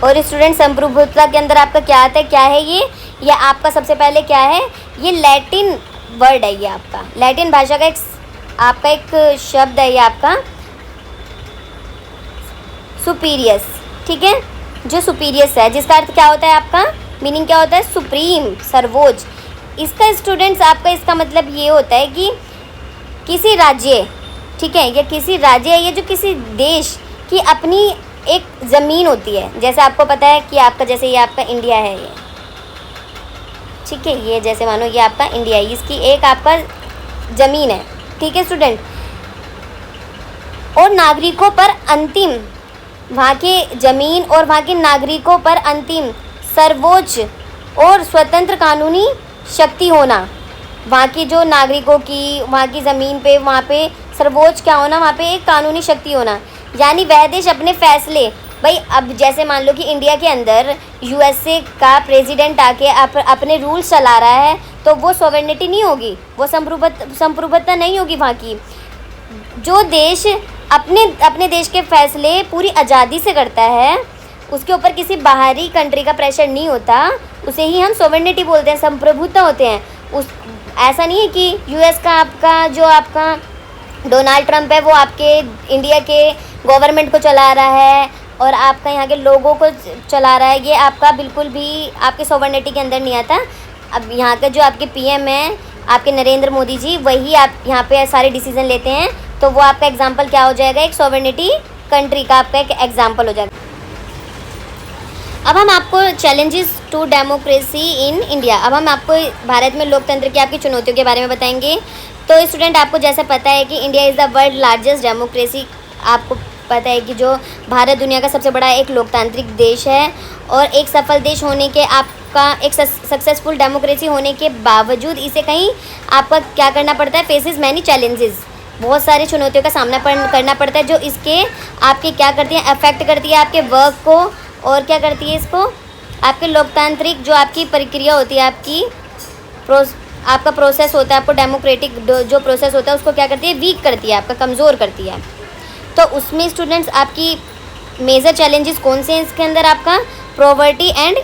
Speaker 1: और स्टूडेंट संप्रभुता के अंदर आपका क्या आता है, क्या है ये आपका सबसे पहले क्या है, ये लैटिन वर्ड है, ये आपका लैटिन भाषा का एक शब्द है, ये आपका सुपीरियस। ठीक है, जो सुपीरियस है जिसका अर्थ क्या होता है, आपका मीनिंग क्या होता है, सुप्रीम, सर्वोच्च। इसका स्टूडेंट्स आपका इसका मतलब ये होता है कि किसी राज्य, ठीक है, या किसी राज्य या जो किसी देश की अपनी एक ज़मीन होती है। जैसे आपको पता है कि आपका जैसे ये आपका इंडिया है, ये ठीक है, ये जैसे मानो ये आपका इंडिया है, इसकी एक आपका ज़मीन है। ठीक है स्टूडेंट, और नागरिकों पर अंतिम, वहाँ के ज़मीन और वहाँ के नागरिकों पर अंतिम, सर्वोच्च और स्वतंत्र कानूनी शक्ति होना। वहाँ की जो नागरिकों की वहाँ की ज़मीन पे, वहाँ पे सर्वोच्च क्या होना, वहाँ पे एक कानूनी शक्ति होना। यानी वह देश अपने फैसले, भाई अब जैसे मान लो कि इंडिया के अंदर यूएसए का प्रेसिडेंट आके अपने रूल्स चला रहा है, तो वो सॉवरेनिटी नहीं होगी, वो संप्रभुता नहीं होगी। वहाँ की जो देश अपने देश के फैसले पूरी आज़ादी से करता है, उसके ऊपर किसी बाहरी कंट्री का प्रेशर नहीं होता, उसे ही हम सॉवरेनिटी बोलते हैं, संप्रभुता होते हैं। ऐसा नहीं है कि यूएस का आपका डोनाल्ड ट्रंप है, वो आपके इंडिया के गवर्नमेंट को चला रहा है और आपका यहाँ के लोगों को चला रहा है, ये आपका बिल्कुल भी आपके सॉवरेनिटी के अंदर नहीं आता। अब यहाँ के जो आपके पीएम हैं, आपके नरेंद्र मोदी जी, वही आप यहाँ पे सारे डिसीजन लेते हैं, तो वो आपका एग्जाम्पल क्या हो जाएगा, एक सॉवरेनिटी कंट्री का आपका एक एग्जाम्पल हो जाएगा। अब हम आपको challenges to democracy in India, अब हम आपको भारत में लोकतंत्र की आपकी चुनौतियों के बारे में बताएंगे। तो स्टूडेंट, आपको जैसा पता है कि India is the world largest democracy, आपको पता है कि जो भारत दुनिया का सबसे बड़ा एक लोकतांत्रिक देश है, और एक सफल देश होने के, आपका एक सक्सेसफुल डेमोक्रेसी होने के बावजूद इसे कहीं आपका क्या करना पड़ता है, फेसेस मैनी चैलेंजेस, बहुत सारी चुनौतियों का सामना करना पड़ता है, जो इसके आपके क्या करती है, अफेक्ट करती है आपके वर्क को, और क्या करती है इसको, आपके लोकतांत्रिक जो आपकी प्रक्रिया होती है, आपका प्रोसेस होता है, आपको डेमोक्रेटिक जो प्रोसेस होता है उसको क्या करती है, वीक करती है, आपका कमज़ोर करती है। तो उसमें स्टूडेंट्स आपकी मेजर चैलेंजेस कौन से हैं इसके अंदर, आपका पॉवर्टी एंड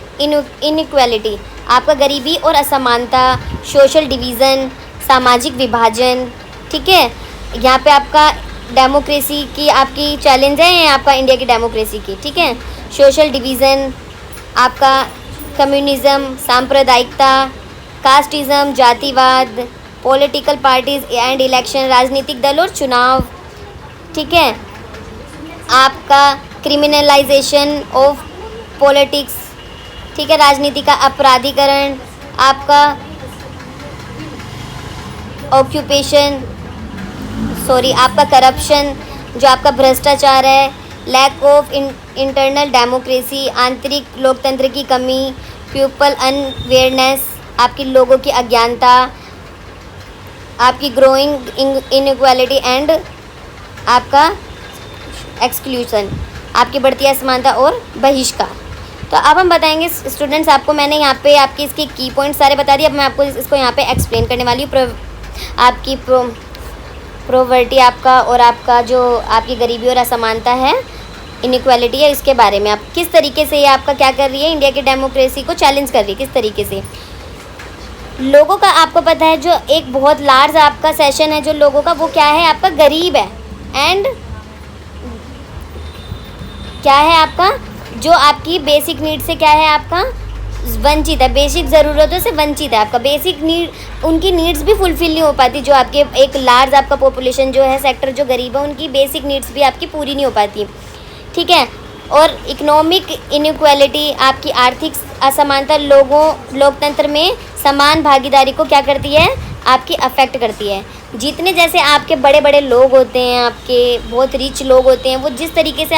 Speaker 1: इनइक्वालिटी, आपका गरीबी और असमानता, सोशल डिवीज़न, सामाजिक विभाजन। ठीक है, यहाँ पे आपका डेमोक्रेसी की आपकी चैलेंज है या आपका इंडिया की डेमोक्रेसी की, ठीक है। सोशल डिवीज़न, आपका कम्युनिज़्म, सांप्रदायिकता, कास्टिज़म, जातिवाद, पॉलिटिकल पार्टीज़ एंड इलेक्शन, राजनीतिक दल और चुनाव, ठीक है। आपका क्रिमिनलाइजेशन ऑफ पॉलिटिक्स, ठीक है, राजनीति का अपराधीकरण, आपका आपका करप्शन, जो आपका भ्रष्टाचार है, लैक ऑफ इंटरनल डेमोक्रेसी, आंतरिक लोकतंत्र की कमी, पीपल अनअवेयरनेस, आपकी लोगों की अज्ञानता, आपकी ग्रोइंग इनइक्वालिटी एंड आपका एक्सक्लूजन, आपकी बढ़ती असमानता और बहिष्कार। तो अब हम बताएंगे स्टूडेंट्स, आपको मैंने यहाँ पे आपके इसके की पॉइंट सारे बता दिए। अब मैं आपको इसको यहाँ पे एक्सप्लेन करने वाली हूँ। आपकी प्रोवर्टी आपका और आपका जो आपकी गरीबी और असमानता है, इनइक्वालिटी है, इसके बारे में आप किस तरीके से ये आपका क्या कर रही है, इंडिया की डेमोक्रेसी को चैलेंज कर रही है, किस तरीके से। लोगों का आपको पता है जो एक बहुत लार्ज आपका सेशन है जो लोगों का, वो क्या है, आपका गरीब है एंड क्या है आपका, जो आपकी बेसिक नीड से क्या है आपका वंचित है, बेसिक ज़रूरतों से वंचित है। आपका बेसिक नीड, उनकी नीड्स भी फुलफ़िल नहीं हो पाती। जो आपके एक लार्ज आपका पॉपुलेशन जो है, सेक्टर जो गरीब है, उनकी बेसिक नीड्स भी आपकी पूरी नहीं हो पाती, ठीक है। और इकोनॉमिक इनइक्वालिटी, आपकी आर्थिक असमानता लोकतंत्र में समान भागीदारी को क्या करती है, आपकी अफेक्ट करती है। जितने जैसे आपके बड़े बड़े लोग होते हैं, आपके बहुत रिच लोग होते हैं, वो जिस तरीके से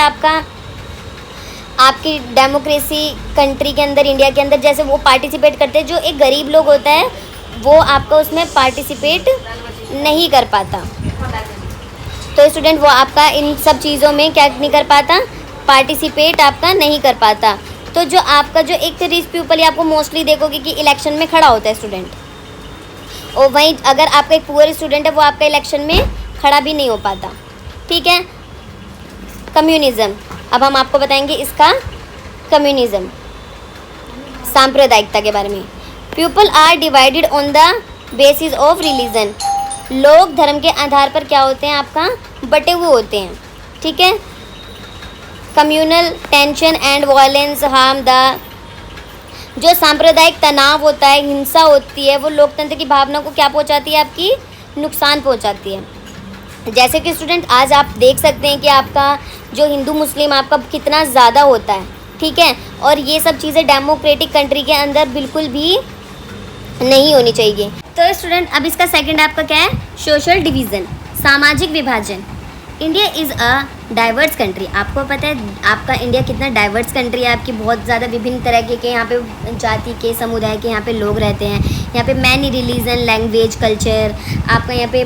Speaker 1: आपकी डेमोक्रेसी कंट्री के अंदर, इंडिया के अंदर जैसे वो पार्टिसिपेट करते हैं, जो एक गरीब लोग होता है वो आपका उसमें पार्टिसिपेट नहीं कर पाता। तो स्टूडेंट वो आपका इन सब चीज़ों में क्या नहीं कर पाता, पार्टिसिपेट आपका नहीं कर पाता। तो जो आपका जो एक रिच पीपल है, आपको मोस्टली देखोगे कि इलेक्शन में खड़ा होता है स्टूडेंट, और वहीं अगर आपका एक पुअर स्टूडेंट है वो आपका इलेक्शन में खड़ा भी नहीं हो पाता, ठीक है। कम्युनिज़्म, अब हम आपको बताएंगे इसका कम्युनिज़्म, सांप्रदायिकता के बारे में। People are divided on the basis of religion, लोग धर्म के आधार पर क्या होते हैं, आपका बटे हुए होते हैं, ठीक है। Communal tension and violence harm the, जो सांप्रदायिक तनाव होता है, हिंसा होती है, वो लोकतंत्र की भावना को क्या पहुंचाती है, आपकी नुकसान पहुंचाती है। जैसे कि स्टूडेंट आज आप देख सकते हैं कि आपका जो हिंदू मुस्लिम आपका कितना ज़्यादा होता है, ठीक है। और ये सब चीज़ें डेमोक्रेटिक कंट्री के अंदर बिल्कुल भी नहीं होनी चाहिए। तो स्टूडेंट अब इसका सेकंड आपका क्या है, सोशल डिवीज़न, सामाजिक विभाजन। India is a diverse country, आपको पता है आपका इंडिया कितना डाइवर्स कंट्री है। आपकी बहुत ज़्यादा विभिन्न तरह के यहाँ पे जाति के समुदाय के यहाँ पे लोग रहते हैं। यहाँ पे मैनी रिलीजन, लैंग्वेज, कल्चर, आपका यहाँ पे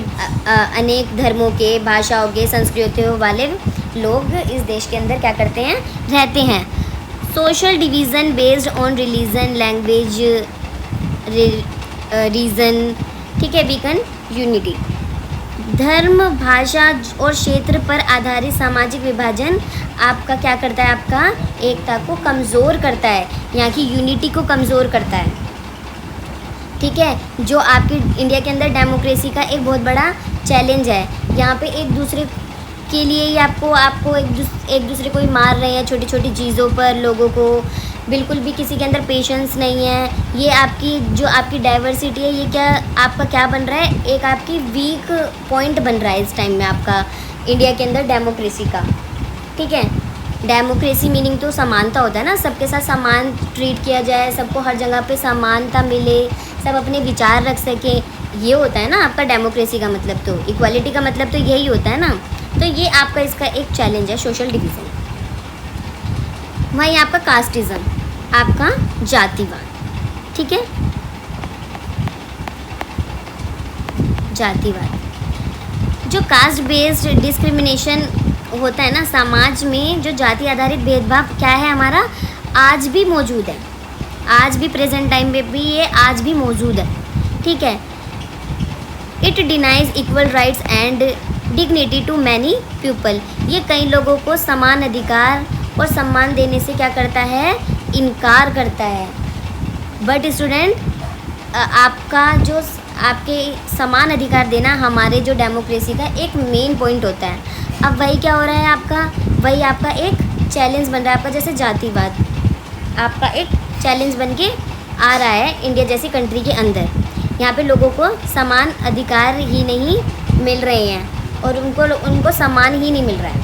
Speaker 1: अनेक धर्मों के, भाषाओं के, संस्कृतियों वाले लोग इस देश के अंदर क्या करते हैं, रहते हैं। Social division based on religion, language, region, ठीक है, वीकन यूनिटी। धर्म, भाषा और क्षेत्र पर आधारित सामाजिक विभाजन आपका क्या करता है, आपका एकता को कमज़ोर करता है, यहाँ की यूनिटी को कमज़ोर करता है, ठीक है। जो आपकी इंडिया के अंदर डेमोक्रेसी का एक बहुत बड़ा चैलेंज है। यहाँ पे एक दूसरे के लिए ही आपको एक दूसरे को ही मार रहे हैं, छोटी छोटी चीज़ों पर लोगों को, बिल्कुल भी किसी के अंदर पेशेंस नहीं है। ये आपकी जो आपकी डाइवर्सिटी है, ये क्या आपका क्या बन रहा है, एक आपकी वीक पॉइंट बन रहा है इस टाइम में आपका इंडिया के अंदर डेमोक्रेसी का, ठीक है। डेमोक्रेसी मीनिंग तो समानता होता है ना, सबके साथ समान ट्रीट किया जाए, सबको हर जगह पे समानता मिले, सब अपने विचार रख सकें, ये होता है ना आपका डेमोक्रेसी का मतलब। तो इक्वालिटी का मतलब तो यही होता है ना। तो ये आपका इसका एक चैलेंज है, सोशल डिवीज़न। वहीं आपका कास्टिज़म, आपका जातिवाद, ठीक है, जातिवाद। जो कास्ट बेस्ड डिस्क्रिमिनेशन होता है ना समाज में, जो जाति आधारित भेदभाव क्या है हमारा, आज भी मौजूद है, आज भी प्रेजेंट टाइम में भी ये आज भी मौजूद है, ठीक है। It denies equal rights and dignity to many people, ये कई लोगों को समान अधिकार और सम्मान देने से क्या करता है, इनकार करता है। बट स्टूडेंट आपका जो आपके समान अधिकार देना हमारे जो डेमोक्रेसी का एक मेन पॉइंट होता है। अब वही क्या हो रहा है आपका, वही आपका एक चैलेंज बन रहा है आपका, जैसे जातिवाद आपका एक चैलेंज बन के आ रहा है इंडिया जैसी कंट्री के अंदर। यहाँ पे लोगों को समान अधिकार ही नहीं मिल रहे हैं और उनको सम्मान ही नहीं मिल रहा है,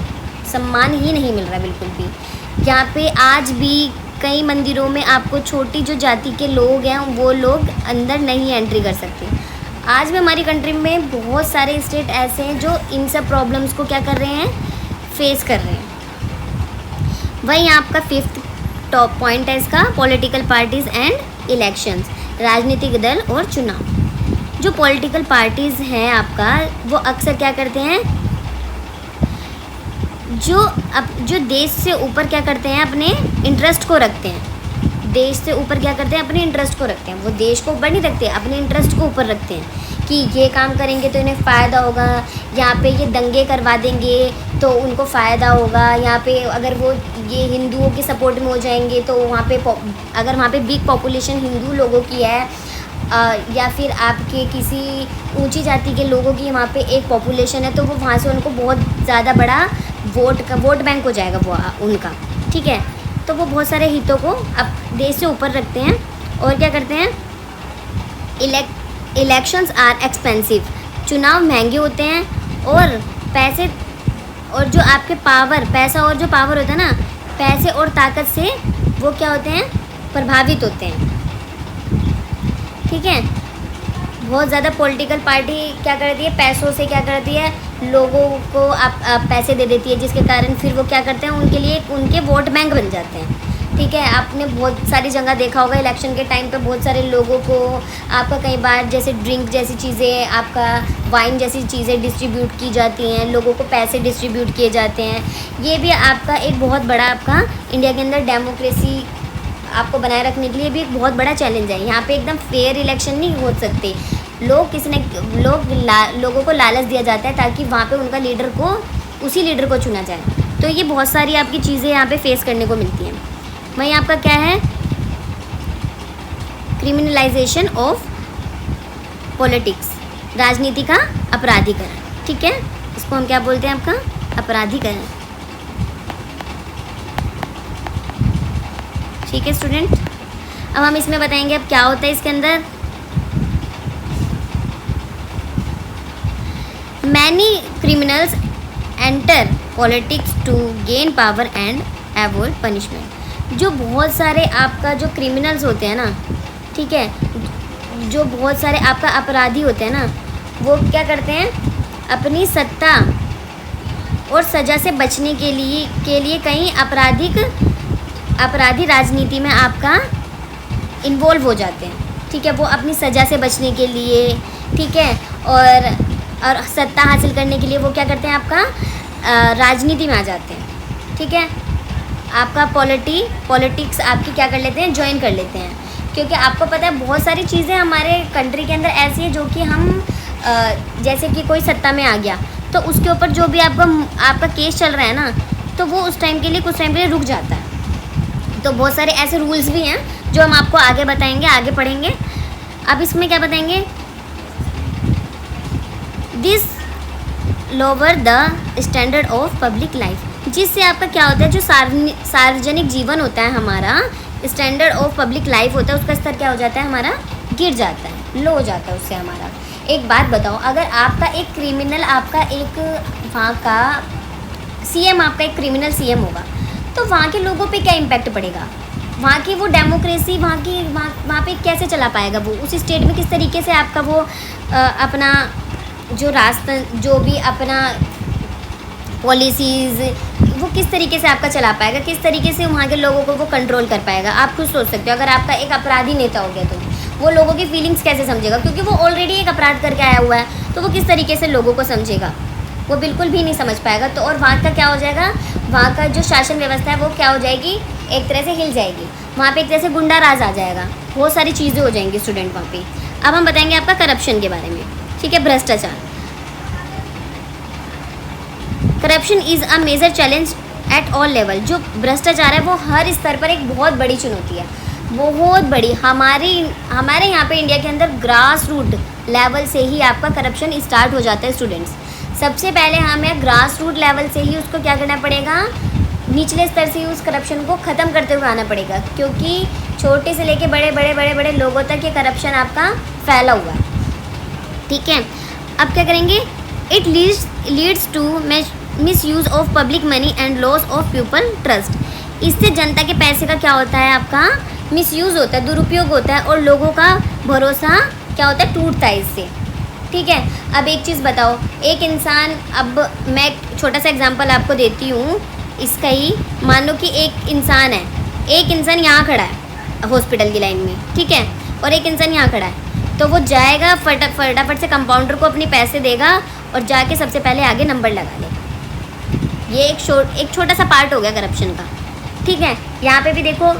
Speaker 1: सम्मान ही नहीं मिल रहा है बिल्कुल भी। यहाँ पे आज भी कई मंदिरों में आपको छोटी जो जाति के लोग हैं वो लोग अंदर नहीं एंट्री कर सकते। आज भी हमारी कंट्री में बहुत सारे स्टेट ऐसे हैं जो इन सब प्रॉब्लम्स को क्या कर रहे हैं, फेस कर रहे हैं। वही आपका 5th टॉप पॉइंट है इसका, पॉलिटिकल पार्टीज़ एंड इलेक्शंस, राजनीतिक दल और चुनाव। जो पॉलिटिकल पार्टीज़ हैं आपका, वो अक्सर क्या करते हैं, जो देश से ऊपर क्या करते हैं, अपने इंटरेस्ट को रखते हैं। देश से ऊपर क्या करते हैं, अपने इंटरेस्ट को रखते हैं। वो देश को ऊपर नहीं रखते, अपने इंटरेस्ट को ऊपर रखते हैं कि ये काम करेंगे तो इन्हें फ़ायदा होगा, यहाँ पे ये दंगे करवा देंगे तो उनको फ़ायदा होगा, यहाँ पे अगर वो ये हिंदुओं के सपोर्ट में हो जाएंगे तो वहाँ पे अगर वहाँ पे बिग पॉपुलेशन हिंदू लोगों की है या फिर आपके किसी ऊंची जाति के लोगों की वहाँ पे एक पॉपुलेशन है तो वो वहाँ से उनको बहुत ज़्यादा बड़ा वोट बैंक हो जाएगा वो उनका, ठीक है। तो वो बहुत सारे हितों को अब देश से ऊपर रखते हैं और क्या करते हैं, इलेक्शंस आर एक्सपेंसिव, चुनाव महंगे होते हैं और पैसे और जो आपके पैसा और जो पावर होता है ना, पैसे और ताकत से वो क्या होते हैं, प्रभावित होते हैं, ठीक है। बहुत ज़्यादा पॉलिटिकल पार्टी क्या करती है, पैसों से क्या करती है, लोगों को आप पैसे दे देती है, जिसके कारण फिर वो क्या करते हैं, उनके लिए उनके वोट बैंक बन जाते हैं, ठीक है। आपने बहुत सारी जगह देखा होगा इलेक्शन के टाइम पे बहुत सारे लोगों को आपका कई बार जैसे ड्रिंक जैसी चीज़ें, आपका वाइन जैसी चीज़ें डिस्ट्रीब्यूट की जाती हैं, लोगों को पैसे डिस्ट्रीब्यूट किए जाते हैं। ये भी आपका एक बहुत बड़ा आपका इंडिया के अंदर डेमोक्रेसी आपको बनाए रखने के लिए भी एक बहुत बड़ा चैलेंज है। यहाँ पे एकदम फेयर इलेक्शन नहीं हो सकते, लोगों को लालच दिया जाता है ताकि वहाँ पे उनका उसी लीडर को चुना जाए। तो ये बहुत सारी आपकी चीज़ें यहाँ पे फेस करने को मिलती हैं। वहीं आपका क्या है, क्रिमिनलाइजेशन ऑफ पॉलिटिक्स, राजनीति का अपराधीकरण, ठीक है। इसको हम क्या बोलते हैं, आपका अपराधीकरण, ठीक है स्टूडेंट। अब हम इसमें बताएंगे अब क्या होता है इसके अंदर। Many criminals enter politics to gain power and avoid punishment. जो बहुत सारे आपका जो क्रिमिनल्स होते हैं ना, ठीक है, जो बहुत सारे आपका अपराधी होते हैं ना, वो क्या करते हैं, अपनी सत्ता और सज़ा से बचने के लिए कई अपराधी राजनीति में आपका इन्वॉल्व हो जाते हैं, ठीक है। वो अपनी सज़ा से बचने के लिए, ठीक है, और सत्ता हासिल करने के लिए वो क्या करते हैं, आपका राजनीति में आ जाते हैं, ठीक है। आपका पॉलिटिक्स आपकी क्या कर लेते हैं, ज्वाइन कर लेते हैं, क्योंकि आपको पता है बहुत सारी चीज़ें हमारे कंट्री के अंदर ऐसी है जो कि हम जैसे कि कोई सत्ता में आ गया तो उसके ऊपर जो भी आपका केस चल रहा है ना, तो वो उस टाइम के लिए कुछ टाइम के लिए रुक जाता है। तो बहुत सारे ऐसे रूल्स भी हैं जो हम आपको आगे बताएंगे, आगे पढ़ेंगे। अब इसमें क्या बताएंगे, this lower the standard of public life, जिससे आपका क्या होता है, जो सार्वजनिक जीवन होता है हमारा, स्टैंडर्ड ऑफ पब्लिक लाइफ होता है, उसका स्तर क्या हो जाता है, हमारा गिर जाता है, लो हो जाता है उससे हमारा। एक बात बताओ, अगर आपका एक क्रिमिनल, आपका एक वहाँ का सीएम, आपका एक क्रिमिनल सीएम होगा तो वहाँ के लोगों पे क्या इम्पैक्ट पड़ेगा, वहाँ की वो डेमोक्रेसी वहाँ पे कैसे चला पाएगा, वो उस स्टेट में किस तरीके से आपका वो अपना जो रास्ता, जो भी अपना पॉलिसीज़, वो किस तरीके से आपका चला पाएगा, किस तरीके से वहाँ के लोगों को वो कंट्रोल कर पाएगा। आप खुद सोच सकते हो, अगर आपका एक अपराधी नेता हो गया तो वो लोगों की फीलिंग्स कैसे समझेगा, क्योंकि वो ऑलरेडी एक अपराध करके आया हुआ है, तो वो किस तरीके से लोगों को समझेगा, वो बिल्कुल भी नहीं समझ पाएगा। तो और वहाँ का क्या हो जाएगा, वहाँ का जो शासन व्यवस्था है वो क्या हो जाएगी, एक तरह से हिल जाएगी, वहाँ पे एक तरह से गुंडा राज आ जाएगा, बहुत सारी चीज़ें हो जाएंगी स्टूडेंट वहाँ पे। अब हम बताएंगे आपका करप्शन के बारे में, ठीक है, भ्रष्टाचार। Corruption is a major challenge at all level. जो भ्रष्टाचार है वो हर स्तर पर एक बहुत बड़ी चुनौती है, बहुत बड़ी। हमारे यहाँ पे इंडिया के अंदर ग्रास रूट लेवल से ही आपका करप्शन स्टार्ट हो जाता है स्टूडेंट्स। सबसे पहले हमें ग्रास रूट लेवल से ही उसको क्या करना पड़ेगा, निचले स्तर से ही उस करप्शन को ख़त्म करते हुए आना पड़ेगा, क्योंकि छोटे से लेके बड़े बड़े बड़े बड़े लोगों तक ये करप्शन आपका फैला हुआ है। ठीक है, अब क्या करेंगे, it leads to misuse of public money and loss of people trust. इससे जनता के पैसे का क्या होता है, आपका मिसयूज़ होता है, दुरुपयोग होता है, और लोगों का भरोसा क्या होता है, टूटता है इससे। ठीक है, अब एक चीज़ बताओ, एक इंसान, अब मैं छोटा सा एग्जांपल आपको देती हूँ इसका ही। मान लो कि एक इंसान है, एक इंसान यहाँ खड़ा है हॉस्पिटल की लाइन में, ठीक है, और एक इंसान यहाँ खड़ा है, तो वो जाएगा फटाफट से कंपाउंडर को अपने पैसे देगा और जाके सबसे पहले आगे नंबर लगा लेगा। ये एक छोटा सा पार्ट हो गया करप्शन का। ठीक है, यहाँ पे भी देखो,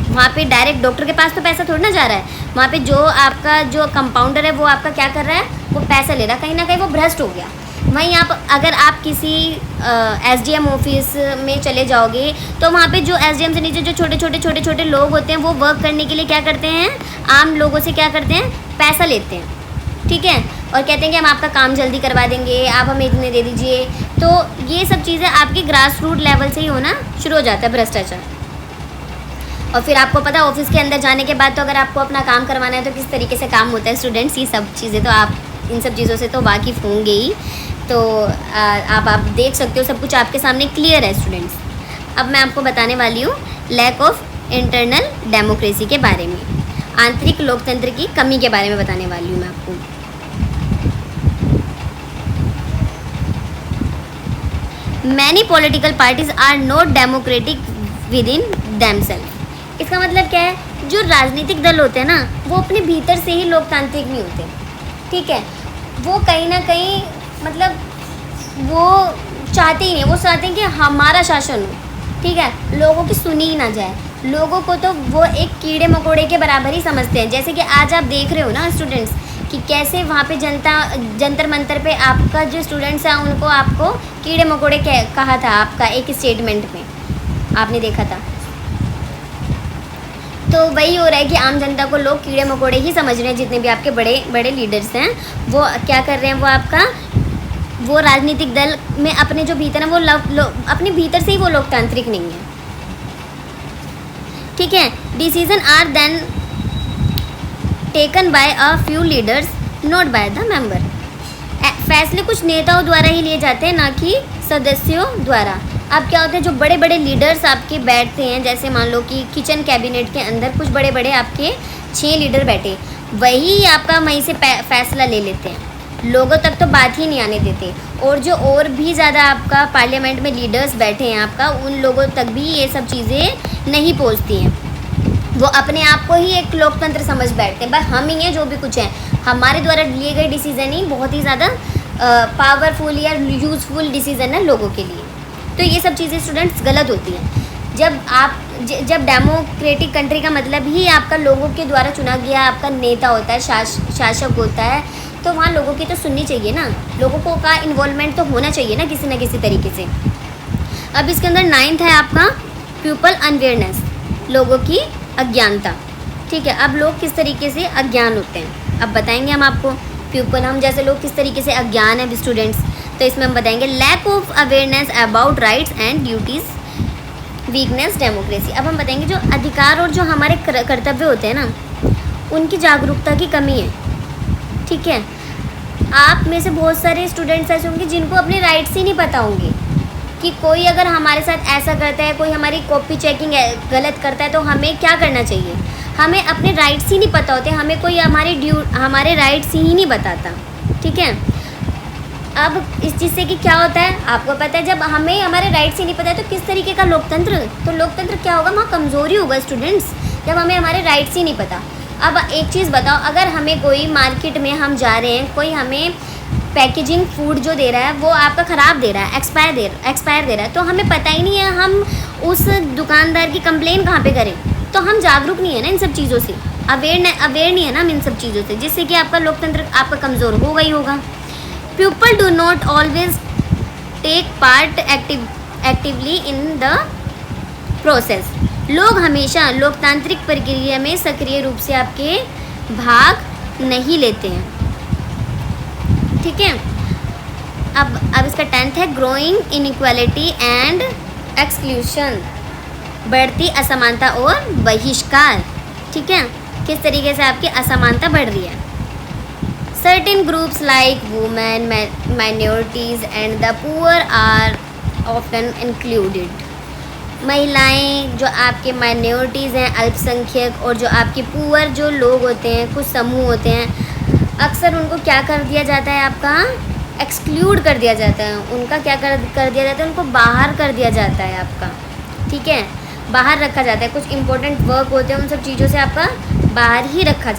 Speaker 1: वहाँ पे डायरेक्ट डॉक्टर के पास तो पैसा थोड़ा ना जा रहा है, वहाँ पे जो आपका जो कंपाउंडर है वो आपका क्या कर रहा है, वो पैसा ले रहा है, कहीं ना कहीं वो भ्रष्ट हो गया। वहीं आप अगर आप किसी एसडीएम ऑफिस में चले जाओगे तो वहाँ पे जो एसडीएम से नीचे जो छोटे छोटे लोग होते हैं वो वर्क करने के लिए क्या करते हैं, आम लोगों से क्या करते हैं, पैसा लेते हैं। ठीक है, और कहते हैं कि हम आपका काम जल्दी करवा देंगे, आप हमें इतने दे दीजिए। तो ये सब चीज़ें आपकी ग्रास रूट लेवल से ही होना शुरू हो जाता है भ्रष्टाचार। और फिर आपको पता है ऑफिस के अंदर जाने के बाद तो अगर आपको अपना काम करवाना है तो किस तरीके से काम होता है स्टूडेंट्स, ये सब चीज़ें तो आप इन सब चीज़ों से तो वाकिफ़ होंगे ही। तो आप देख सकते हो, सब कुछ आपके सामने क्लियर है स्टूडेंट्स। अब मैं आपको बताने वाली हूँ लैक ऑफ इंटरनल डेमोक्रेसी के बारे में, आंतरिक लोकतंत्र की कमी के बारे में बताने वाली हूँ मैं आपको। Many political parties are not democratic within themself. इसका मतलब क्या है, जो राजनीतिक दल होते हैं ना वो अपने भीतर से ही लोकतांत्रिक नहीं होते। ठीक है, वो कहीं ना कहीं मतलब वो चाहते ही नहीं, वो चाहते हैं कि हमारा शासन हो। ठीक है, लोगों की सुनी ही ना जाए, लोगों को तो वो एक कीड़े मकोड़े के बराबर ही समझते हैं। जैसे कि आज आप देख रहे हो ना स्टूडेंट्स कि कैसे वहाँ पे जंतर मंतर पे आपका जो स्टूडेंट्स हैं उनको आपको कीड़े मकोड़े कहा था, आपका एक स्टेटमेंट में आपने देखा था। तो वही हो रहा है कि आम जनता को लोग कीड़े मकोड़े ही समझ रहे हैं। जितने भी आपके बड़े बड़े लीडर्स हैं वो क्या कर रहे हैं, वो आपका वो राजनीतिक दल में अपने जो भीतर है वो अपने भीतर से ही वो लोकतांत्रिक नहीं है। ठीक है, decision are then taken by a few leaders not by the member. फैसले कुछ नेताओं द्वारा ही लिए जाते हैं, ना कि सदस्यों द्वारा। अब क्या होता है, जो बड़े बड़े लीडर्स आपके बैठते हैं, जैसे मान लो कि किचन कैबिनेट के अंदर कुछ बड़े बड़े आपके 6 लीडर बैठे, वही आपका वहीं से फैसला ले लेते हैं, लोगों तक तो बात ही नहीं आने देते। और जो और भी ज़्यादा आपका पार्लियामेंट में लीडर्स बैठे हैं आपका, उन लोगों तक भी ये सब चीज़ें नहीं पहुंचती हैं। वो अपने आप को ही एक लोकतंत्र समझ बैठते हैं, बस हम ही हैं जो भी कुछ है, हमारे द्वारा लिए गए डिसीज़न ही बहुत ही ज़्यादा पावरफुल या यूज़फुल डिसीज़न है लोगों के लिए। तो ये सब चीज़ें स्टूडेंट्स गलत होती हैं। जब डेमोक्रेटिक कंट्री का मतलब ही आपका लोगों के द्वारा चुना गया आपका नेता होता है, शासक होता है, तो वहाँ लोगों की तो सुननी चाहिए ना, लोगों को का इन्वॉल्वमेंट तो होना चाहिए ना किसी न किसी तरीके से। अब इसके अंदर 9th है आपका पीपल अनवेयरनेस, लोगों की अज्ञानता। ठीक है, अब लोग किस तरीके से अज्ञान होते हैं अब बताएंगे हम आपको। पीपल, हम जैसे लोग किस तरीके से अज्ञान है स्टूडेंट्स, तो इसमें हम बताएंगे lack of awareness about rights and duties, weakness democracy. अब हम बताएंगे जो अधिकार और जो हमारे कर्तव्य होते हैं ना, उनकी जागरूकता की कमी है। ठीक है, आप में से बहुत सारे स्टूडेंट्स ऐसे होंगे जिनको अपने राइट्स ही नहीं पता होंगे कि कोई अगर हमारे साथ ऐसा करता है, कोई हमारी कॉपी चेकिंग गलत करता है तो हमें क्या करना चाहिए। हमें अपने राइट्स ही नहीं पता होते, हमें कोई हमारे राइट्स ही नहीं बताता। ठीक है, अब इस चीज़ से कि क्या होता है आपको पता है, जब हमें हमारे राइट्स ही नहीं पता है तो किस तरीके का लोकतंत्र, तो लोकतंत्र क्या होगा, वहाँ कमज़ोरी होगा स्टूडेंट्स, जब हमें हमारे राइट्स ही नहीं पता। अब एक चीज़ बताओ, अगर हमें कोई मार्केट में हम जा रहे हैं, कोई हमें पैकेजिंग फूड जो दे रहा है वो आपका ख़राब दे रहा है, एक्सपायर दे रहा है, तो हमें पता ही नहीं है हम उस दुकानदार की कंप्लेन कहाँ पे करें। तो हम जागरूक नहीं है ना इन सब चीज़ों से, अवेयर नहीं है ना हम इन सब चीज़ों से, जिससे कि आपका लोकतंत्र आपका कमज़ोर होगा ही होगा। People do not always take part actively in the process. लोग हमेशा लोकतांत्रिक प्रक्रिया में सक्रिय रूप से आपके भाग नहीं लेते हैं। ठीक है, अब इसका 10th है ग्रोइंग इनइक्वालिटी एंड एक्सक्लूशन, बढ़ती असमानता और बहिष्कार। ठीक है, किस तरीके से आपकी असमानता बढ़ रही है। Certain groups like women, minorities and the poor are often included. महिलाएं, जो आपके माइनॉरिटीज़ हैं, अल्पसंख्यक, और जो आपके पुअर जो लोग होते हैं, कुछ समूह होते हैं, अक्सर उनको क्या कर दिया जाता है, आपका एक्सक्लूड कर दिया जाता है। उनका क्या कर दिया जाता है, उनको बाहर कर दिया जाता है आपका। ठीक है, बाहर रखा जाता है। कुछ इंपॉर्टेंट वर्क होते हैं, उन सब चीज़ों से आपका बाहर ही रखा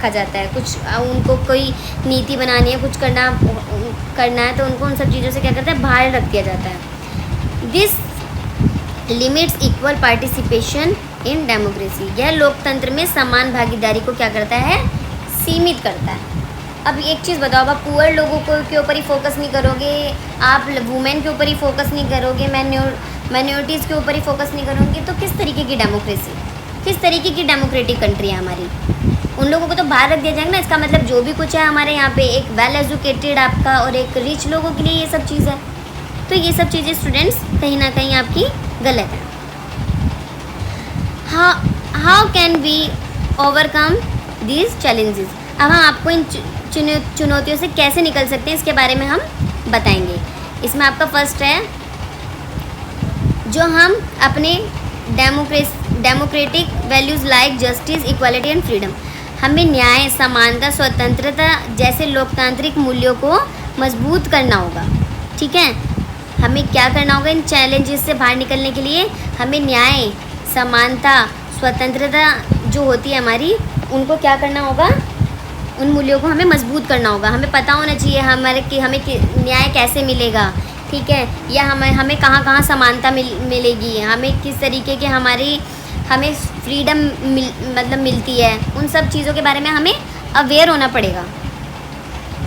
Speaker 1: जाता है। कुछ उनको कोई नीति बनानी है, कुछ करना है, तो उनको उन सब चीज़ों से क्या करता है, बाहर रख दिया जाता है। This limits equal participation in democracy. यह लोकतंत्र में समान भागीदारी को क्या करता है, सीमित करता है। अब एक चीज़ बताओ, आप पुअर लोगों को के ऊपर ही फोकस नहीं करोगे, आप वुमेन के ऊपर ही फोकस नहीं करोगे, माइनॉरिटीज़ के ऊपर ही फोकस नहीं करोगे, तो किस तरीके की डेमोक्रेसी, किस तरीके की डेमोक्रेटिक कंट्री है हमारी। उन लोगों को तो बाहर रख दिया जाएगा ना। इसका मतलब जो भी कुछ है हमारे यहाँ पे, एक वेल एजुकेटेड आपका और एक रिच लोगों के लिए ये सब चीज़ है। तो ये सब चीज़ें स्टूडेंट्स कहीं ना कहीं आपकी गलत है। How can we overcome these challenges. अब हम आपको इन चुनौतियों से कैसे निकल सकते हैं, इसके बारे में हम बताएंगे। इसमें आपका फर्स्ट है, जो हम अपने democratic values like justice, equality and freedom, हमें न्याय, समानता, स्वतंत्रता जैसे लोकतांत्रिक मूल्यों को मजबूत करना होगा। ठीक है, हमें क्या करना होगा, इन चैलेंजेस से बाहर निकलने के लिए हमें न्याय, समानता, स्वतंत्रता जो होती है हमारी, उनको क्या करना होगा, उन मूल्यों को हमें मजबूत करना होगा। हमें पता होना चाहिए हमें न्याय कैसे मिलेगा। ठीक है, या हमें कहाँ समानता मिलेगी, हमें किस तरीके के हमें फ्रीडम मिलती है। उन सब चीज़ों के बारे में हमें अवेयर होना पड़ेगा।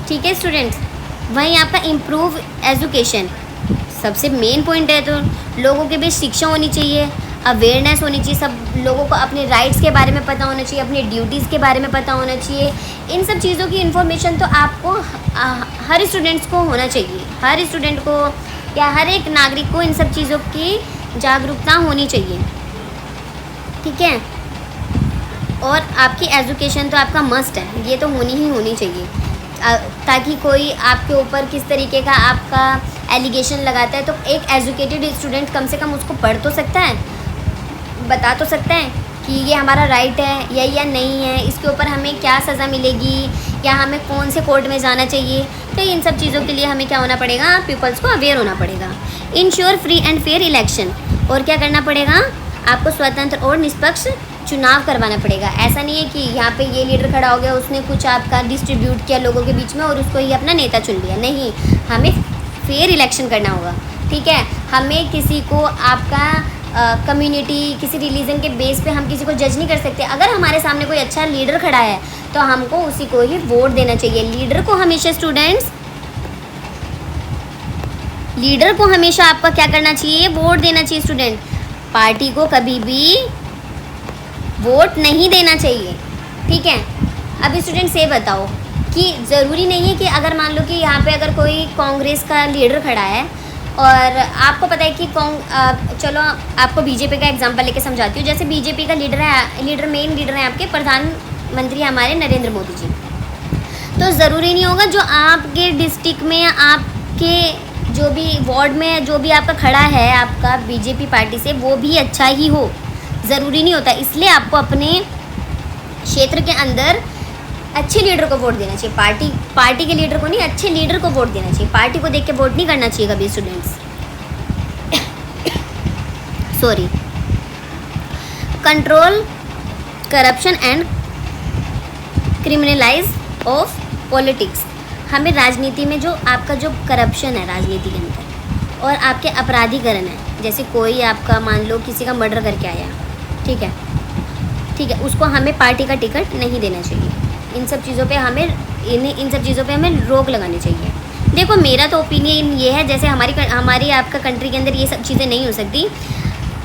Speaker 1: ठीक है स्टूडेंट्स, वहीं आपका इम्प्रूव एजुकेशन सबसे मेन पॉइंट है। तो लोगों के बीच शिक्षा होनी चाहिए, अवेयरनेस होनी चाहिए, सब लोगों को अपने राइट्स के बारे में पता होना चाहिए, अपने ड्यूटीज़ के बारे में पता होना चाहिए। इन सब चीज़ों की इन्फॉर्मेशन तो आपको हर स्टूडेंट्स को होना चाहिए। हर स्टूडेंट को या हर एक नागरिक को इन सब चीज़ों की जागरूकता होनी चाहिए। ठीक है, और आपकी एजुकेशन तो आपका मस्ट है, ये तो होनी चाहिए, ताकि कोई आपके ऊपर किस तरीके का आपका एलिगेशन लगाता है तो एक एजुकेटेड स्टूडेंट कम से कम उसको पढ़ तो सकता है, बता तो सकता है कि ये हमारा राइट है या नहीं है, इसके ऊपर हमें क्या सज़ा मिलेगी, या हमें कौन से कोर्ट में जाना चाहिए। तो इन सब चीज़ों के लिए हमें क्या होना पड़ेगा, पीपल्स को अवेयर होना पड़ेगा। Ensure free and fair election, और क्या करना पड़ेगा, आपको स्वतंत्र और निष्पक्ष चुनाव करवाना पड़ेगा। ऐसा नहीं है कि यहाँ पे ये लीडर खड़ा हो गया, उसने कुछ आपका डिस्ट्रीब्यूट किया लोगों के बीच में और उसको ही अपना नेता चुन लिया। नहीं, हमें फेयर इलेक्शन करना होगा। ठीक है, हमें किसी को आपका कम्युनिटी, किसी रिलीजन के बेस पे हम किसी को जज नहीं कर सकते। अगर हमारे सामने कोई अच्छा लीडर खड़ा है तो हमको उसी को ही वोट देना चाहिए। लीडर को हमेशा स्टूडेंट्स, लीडर को हमेशा आपका क्या करना चाहिए, वोट देना चाहिए स्टूडेंट। पार्टी को कभी भी वोट नहीं देना चाहिए। ठीक है, अब स्टूडेंट से बताओ कि ज़रूरी नहीं है कि अगर मान लो कि यहाँ पे अगर कोई कांग्रेस का लीडर खड़ा है और आपको पता है कि चलो आपको बीजेपी का एग्जांपल लेके समझाती हूँ। जैसे बीजेपी का मेन लीडर है आपके प्रधानमंत्री हमारे नरेंद्र मोदी जी। तो ज़रूरी नहीं होगा जो आपके डिस्ट्रिक्ट में या आपके जो भी वार्ड में जो भी आपका खड़ा है आपका बीजेपी पार्टी से, वो भी अच्छा ही हो, ज़रूरी नहीं होता। इसलिए आपको अपने क्षेत्र के अंदर अच्छे लीडर को वोट देना चाहिए। पार्टी के लीडर को नहीं, अच्छे लीडर को वोट देना चाहिए। पार्टी को देख के वोट नहीं करना चाहिए कभी students. Sorry. Control corruption and criminalize of politics, हमें राजनीति में जो आपका जो करप्शन है राजनीति के अंदर और आपके अपराधीकरण है, जैसे कोई आपका मान लो किसी का मर्डर करके आया, ठीक है, उसको हमें पार्टी का टिकट नहीं देना चाहिए। इन सब चीज़ों पे हमें रोक लगानी चाहिए। देखो मेरा तो ओपिनियन ये है, जैसे हमारी आपका कंट्री के अंदर ये सब चीज़ें नहीं हो सकती।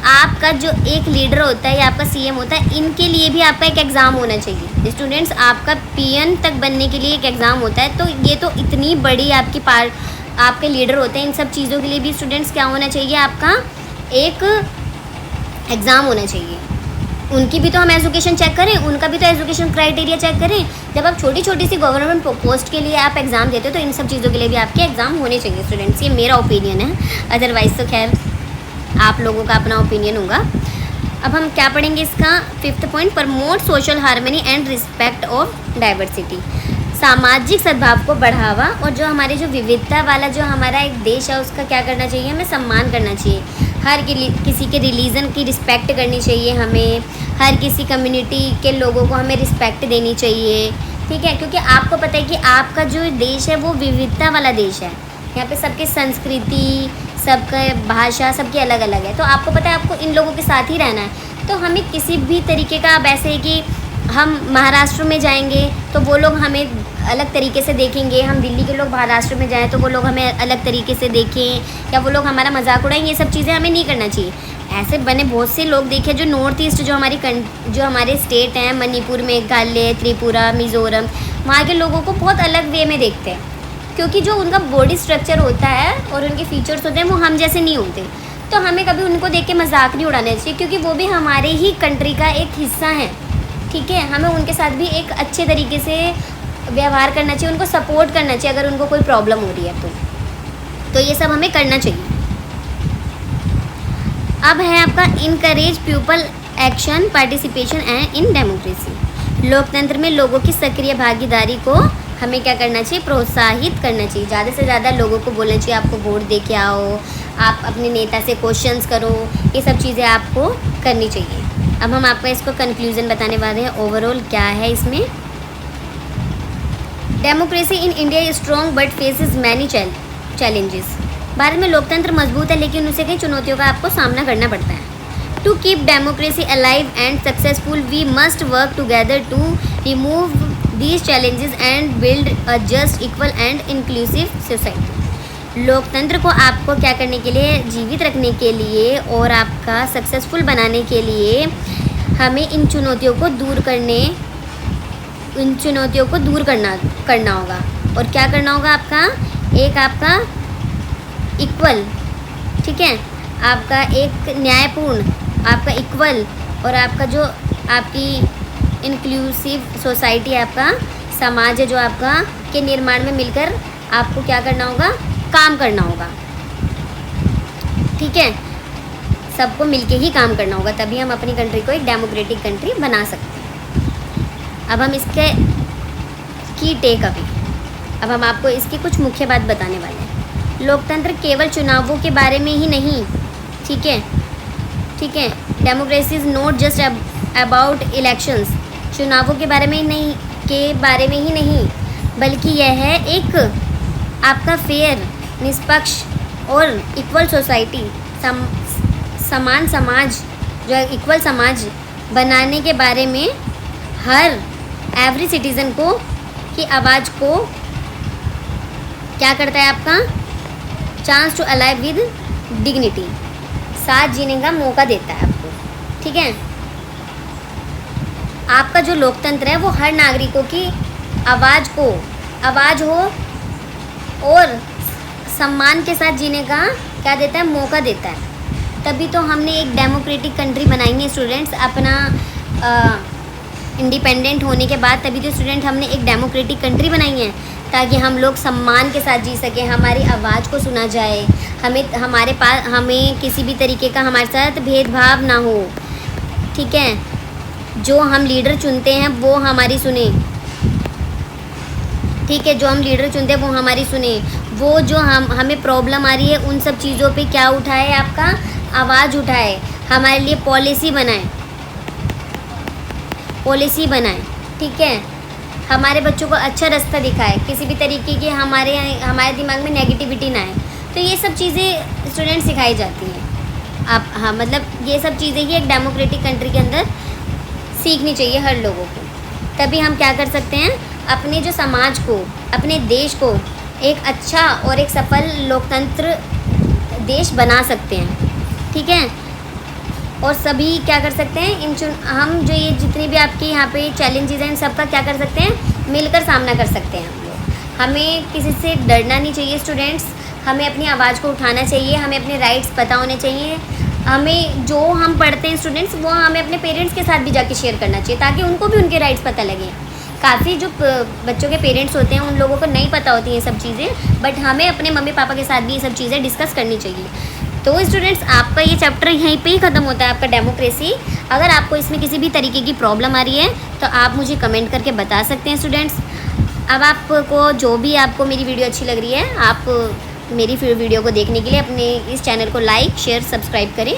Speaker 1: आपका जो एक लीडर होता है या आपका सीएम होता है, इनके लिए भी आपका एक एग्ज़ाम होना चाहिए। स्टूडेंट्स, आपका पीएन तक बनने के लिए एक एग्ज़ाम होता है, तो ये तो इतनी बड़ी आपकी आपके लीडर होते हैं, इन सब चीज़ों के लिए भी स्टूडेंट्स क्या होना चाहिए, आपका एक एग्ज़ाम होना चाहिए। उनकी भी तो हम एजुकेशन चेक करें, उनका भी तो एजुकेशन क्राइटेरिया चेक करें। जब आप छोटी छोटी सी गवर्नमेंट पोस्ट के लिए आप एग्ज़ाम देते हो, तो इन सब चीज़ों के लिए भी आपके एग्ज़ाम होने चाहिए स्टूडेंट्स। ये मेरा ओपिनियन है, अदरवाइज़ तो खैर आप लोगों का अपना ओपिनियन होगा। अब हम क्या पढ़ेंगे, इसका 5th point, promote social harmony and respect of diversity. सामाजिक सद्भाव को बढ़ावा, और जो हमारे जो विविधता वाला जो हमारा एक देश है, उसका क्या करना चाहिए, हमें सम्मान करना चाहिए। हर किसी के रिलीजन की रिस्पेक्ट करनी चाहिए हमें, हर किसी कम्युनिटी के लोगों को हमें रिस्पेक्ट देनी चाहिए, ठीक है। क्योंकि आपको पता है कि आपका जो देश है वो विविधता वाला देश है। यहाँ पे सबकी संस्कृति, सबका भाषा, सबकी अलग अलग है। तो आपको पता है आपको इन लोगों के साथ ही रहना है। तो हमें किसी भी तरीके का, अब ऐसे है कि हम महाराष्ट्र में जाएंगे तो वो लोग हमें अलग तरीके से देखेंगे, हम दिल्ली के लोग महाराष्ट्र में जाएं तो वो लोग हमें अलग तरीके से देखें, या वो लोग हमारा मजाक उड़ाएं, ये सब चीज़ें हमें नहीं करना चाहिए। ऐसे बने बहुत से लोग देखे जो नॉर्थ ईस्ट, जो हमारे स्टेट हैं, मणिपुर, मेघालय, त्रिपुरा, मिज़ोरम, वहाँ के लोगों को बहुत अलग वे में देखते हैं, क्योंकि जो उनका बॉडी स्ट्रक्चर होता है और उनके फीचर्स होते हैं वो हम जैसे नहीं होते। तो हमें कभी उनको देख के मजाक नहीं उड़ाना चाहिए, क्योंकि वो भी हमारे ही कंट्री का एक हिस्सा है, ठीक है। हमें उनके साथ भी एक अच्छे तरीके से व्यवहार करना चाहिए, उनको सपोर्ट करना चाहिए अगर उनको कोई प्रॉब्लम हो रही है तो ये सब हमें करना चाहिए। अब है आपका encourage people action participation and in democracy. लोकतंत्र में लोगों की सक्रिय भागीदारी को हमें क्या करना चाहिए, प्रोत्साहित करना चाहिए। ज़्यादा से ज़्यादा लोगों को बोलना चाहिए आपको वोट दे के आओ, आप अपने नेता से क्वेश्चंस करो, ये सब चीज़ें आपको करनी चाहिए। अब हम आपको इसको कंक्लूजन बताने वाले हैं, ओवरऑल क्या है इसमें। Democracy in India is strong but faces many challenges. Bharat में लोकतंत्र मजबूत है, लेकिन उसे कई चुनौतियों का आपको सामना करना पड़ता है। To keep democracy alive and successful we must work together to remove these challenges and build a just, equal and inclusive society. लोकतंत्र को आपको क्या करने के लिए, जीवित रखने के लिए और आपका सक्सेसफुल बनाने के लिए हमें इन चुनौतियों को दूर करना होगा। और क्या करना होगा, आपका एक आपका इक्वल, ठीक है, आपका एक न्यायपूर्ण, आपका इक्वल, और आपका जो आपकी इंक्लूसिव सोसाइटी है, आपका समाज है जो आपका के निर्माण में मिलकर आपको क्या करना होगा, काम करना होगा, ठीक है। सबको मिलके ही काम करना होगा, तभी हम अपनी कंट्री को एक डेमोक्रेटिक कंट्री बना सकते हैं। अब हम इसके की टेक अब हम आपको इसकी कुछ मुख्य बात बताने वाले हैं। लोकतंत्र केवल चुनावों के बारे में ही नहीं, ठीक है, ठीक है। Democracy is not just about elections, चुनावों के बारे में ही नहीं, बल्कि यह है एक आपका फेयर, निष्पक्ष और इक्वल सोसाइटी, समान समाज, जो इक्वल समाज बनाने के बारे में हर एवरी सिटीज़न को की आवाज़ को क्या करता है, आपका chance to alive with dignity, साथ जीने का मौका देता है आपको, ठीक है। आपका जो लोकतंत्र है वो हर नागरिकों की आवाज़ हो और सम्मान के साथ जीने का क्या देता है, मौका देता है। तभी तो हमने एक डेमोक्रेटिक कंट्री बनाई है स्टूडेंट्स, अपना इंडिपेंडेंट होने के बाद तभी तो स्टूडेंट हमने एक डेमोक्रेटिक कंट्री बनाई है, ताकि हम लोग सम्मान के साथ जी सकें, हमारी आवाज़ को सुना जाए, हमें किसी भी तरीके का हमारे साथ भेदभाव ना हो, ठीक है। जो हम लीडर चुनते हैं वो हमारी सुने, ठीक है, जो हम लीडर चुनते हैं वो हमारी सुने, वो जो हमें प्रॉब्लम आ रही है उन सब चीज़ों पे क्या उठाए, आपका आवाज़ उठाए, हमारे लिए पॉलिसी बनाए, ठीक है। हमारे बच्चों को अच्छा रास्ता दिखाए, किसी भी तरीके की हमारे दिमाग में नेगेटिविटी ना आए। तो ये सब चीज़ें स्टूडेंट सिखाई जाती हैं। आप मतलब ये सब चीज़ें ही एक डेमोक्रेटिक कंट्री के अंदर सीखनी चाहिए हर लोगों को। तभी हम क्या कर सकते हैं, अपने जो समाज को, अपने देश को एक अच्छा और एक सफल लोकतंत्र देश बना सकते हैं, ठीक है। और सभी क्या कर सकते हैं, हम जो ये जितने भी आपके यहाँ पे चैलेंजेस हैं इन सबका क्या कर सकते हैं, मिलकर सामना कर सकते हैं हम लोग। हमें किसी से डरना नहीं चाहिए स्टूडेंट्स, हमें अपनी आवाज़ को उठाना चाहिए, हमें अपने राइट्स पता होने चाहिए। हमें जो हम पढ़ते हैं स्टूडेंट्स वो हमें अपने पेरेंट्स के साथ भी जाके शेयर करना चाहिए ताकि उनको भी उनके राइट्स पता लगे। काफ़ी जो बच्चों के पेरेंट्स होते हैं उन लोगों को नहीं पता होती ये सब चीज़ें, बट हमें अपने मम्मी पापा के साथ भी ये सब चीज़ें डिस्कस करनी चाहिए। तो स्टूडेंट्स आपका ये चैप्टर यहीं पे ही ख़त्म होता है, आपका डेमोक्रेसी। अगर आपको इसमें किसी भी तरीके की प्रॉब्लम आ रही है तो आप मुझे कमेंट करके बता सकते हैं स्टूडेंट्स। अब आपको जो भी आपको मेरी वीडियो अच्छी लग रही है, आप मेरी वीडियो को देखने के लिए अपने इस चैनल को लाइक शेयर सब्सक्राइब करें।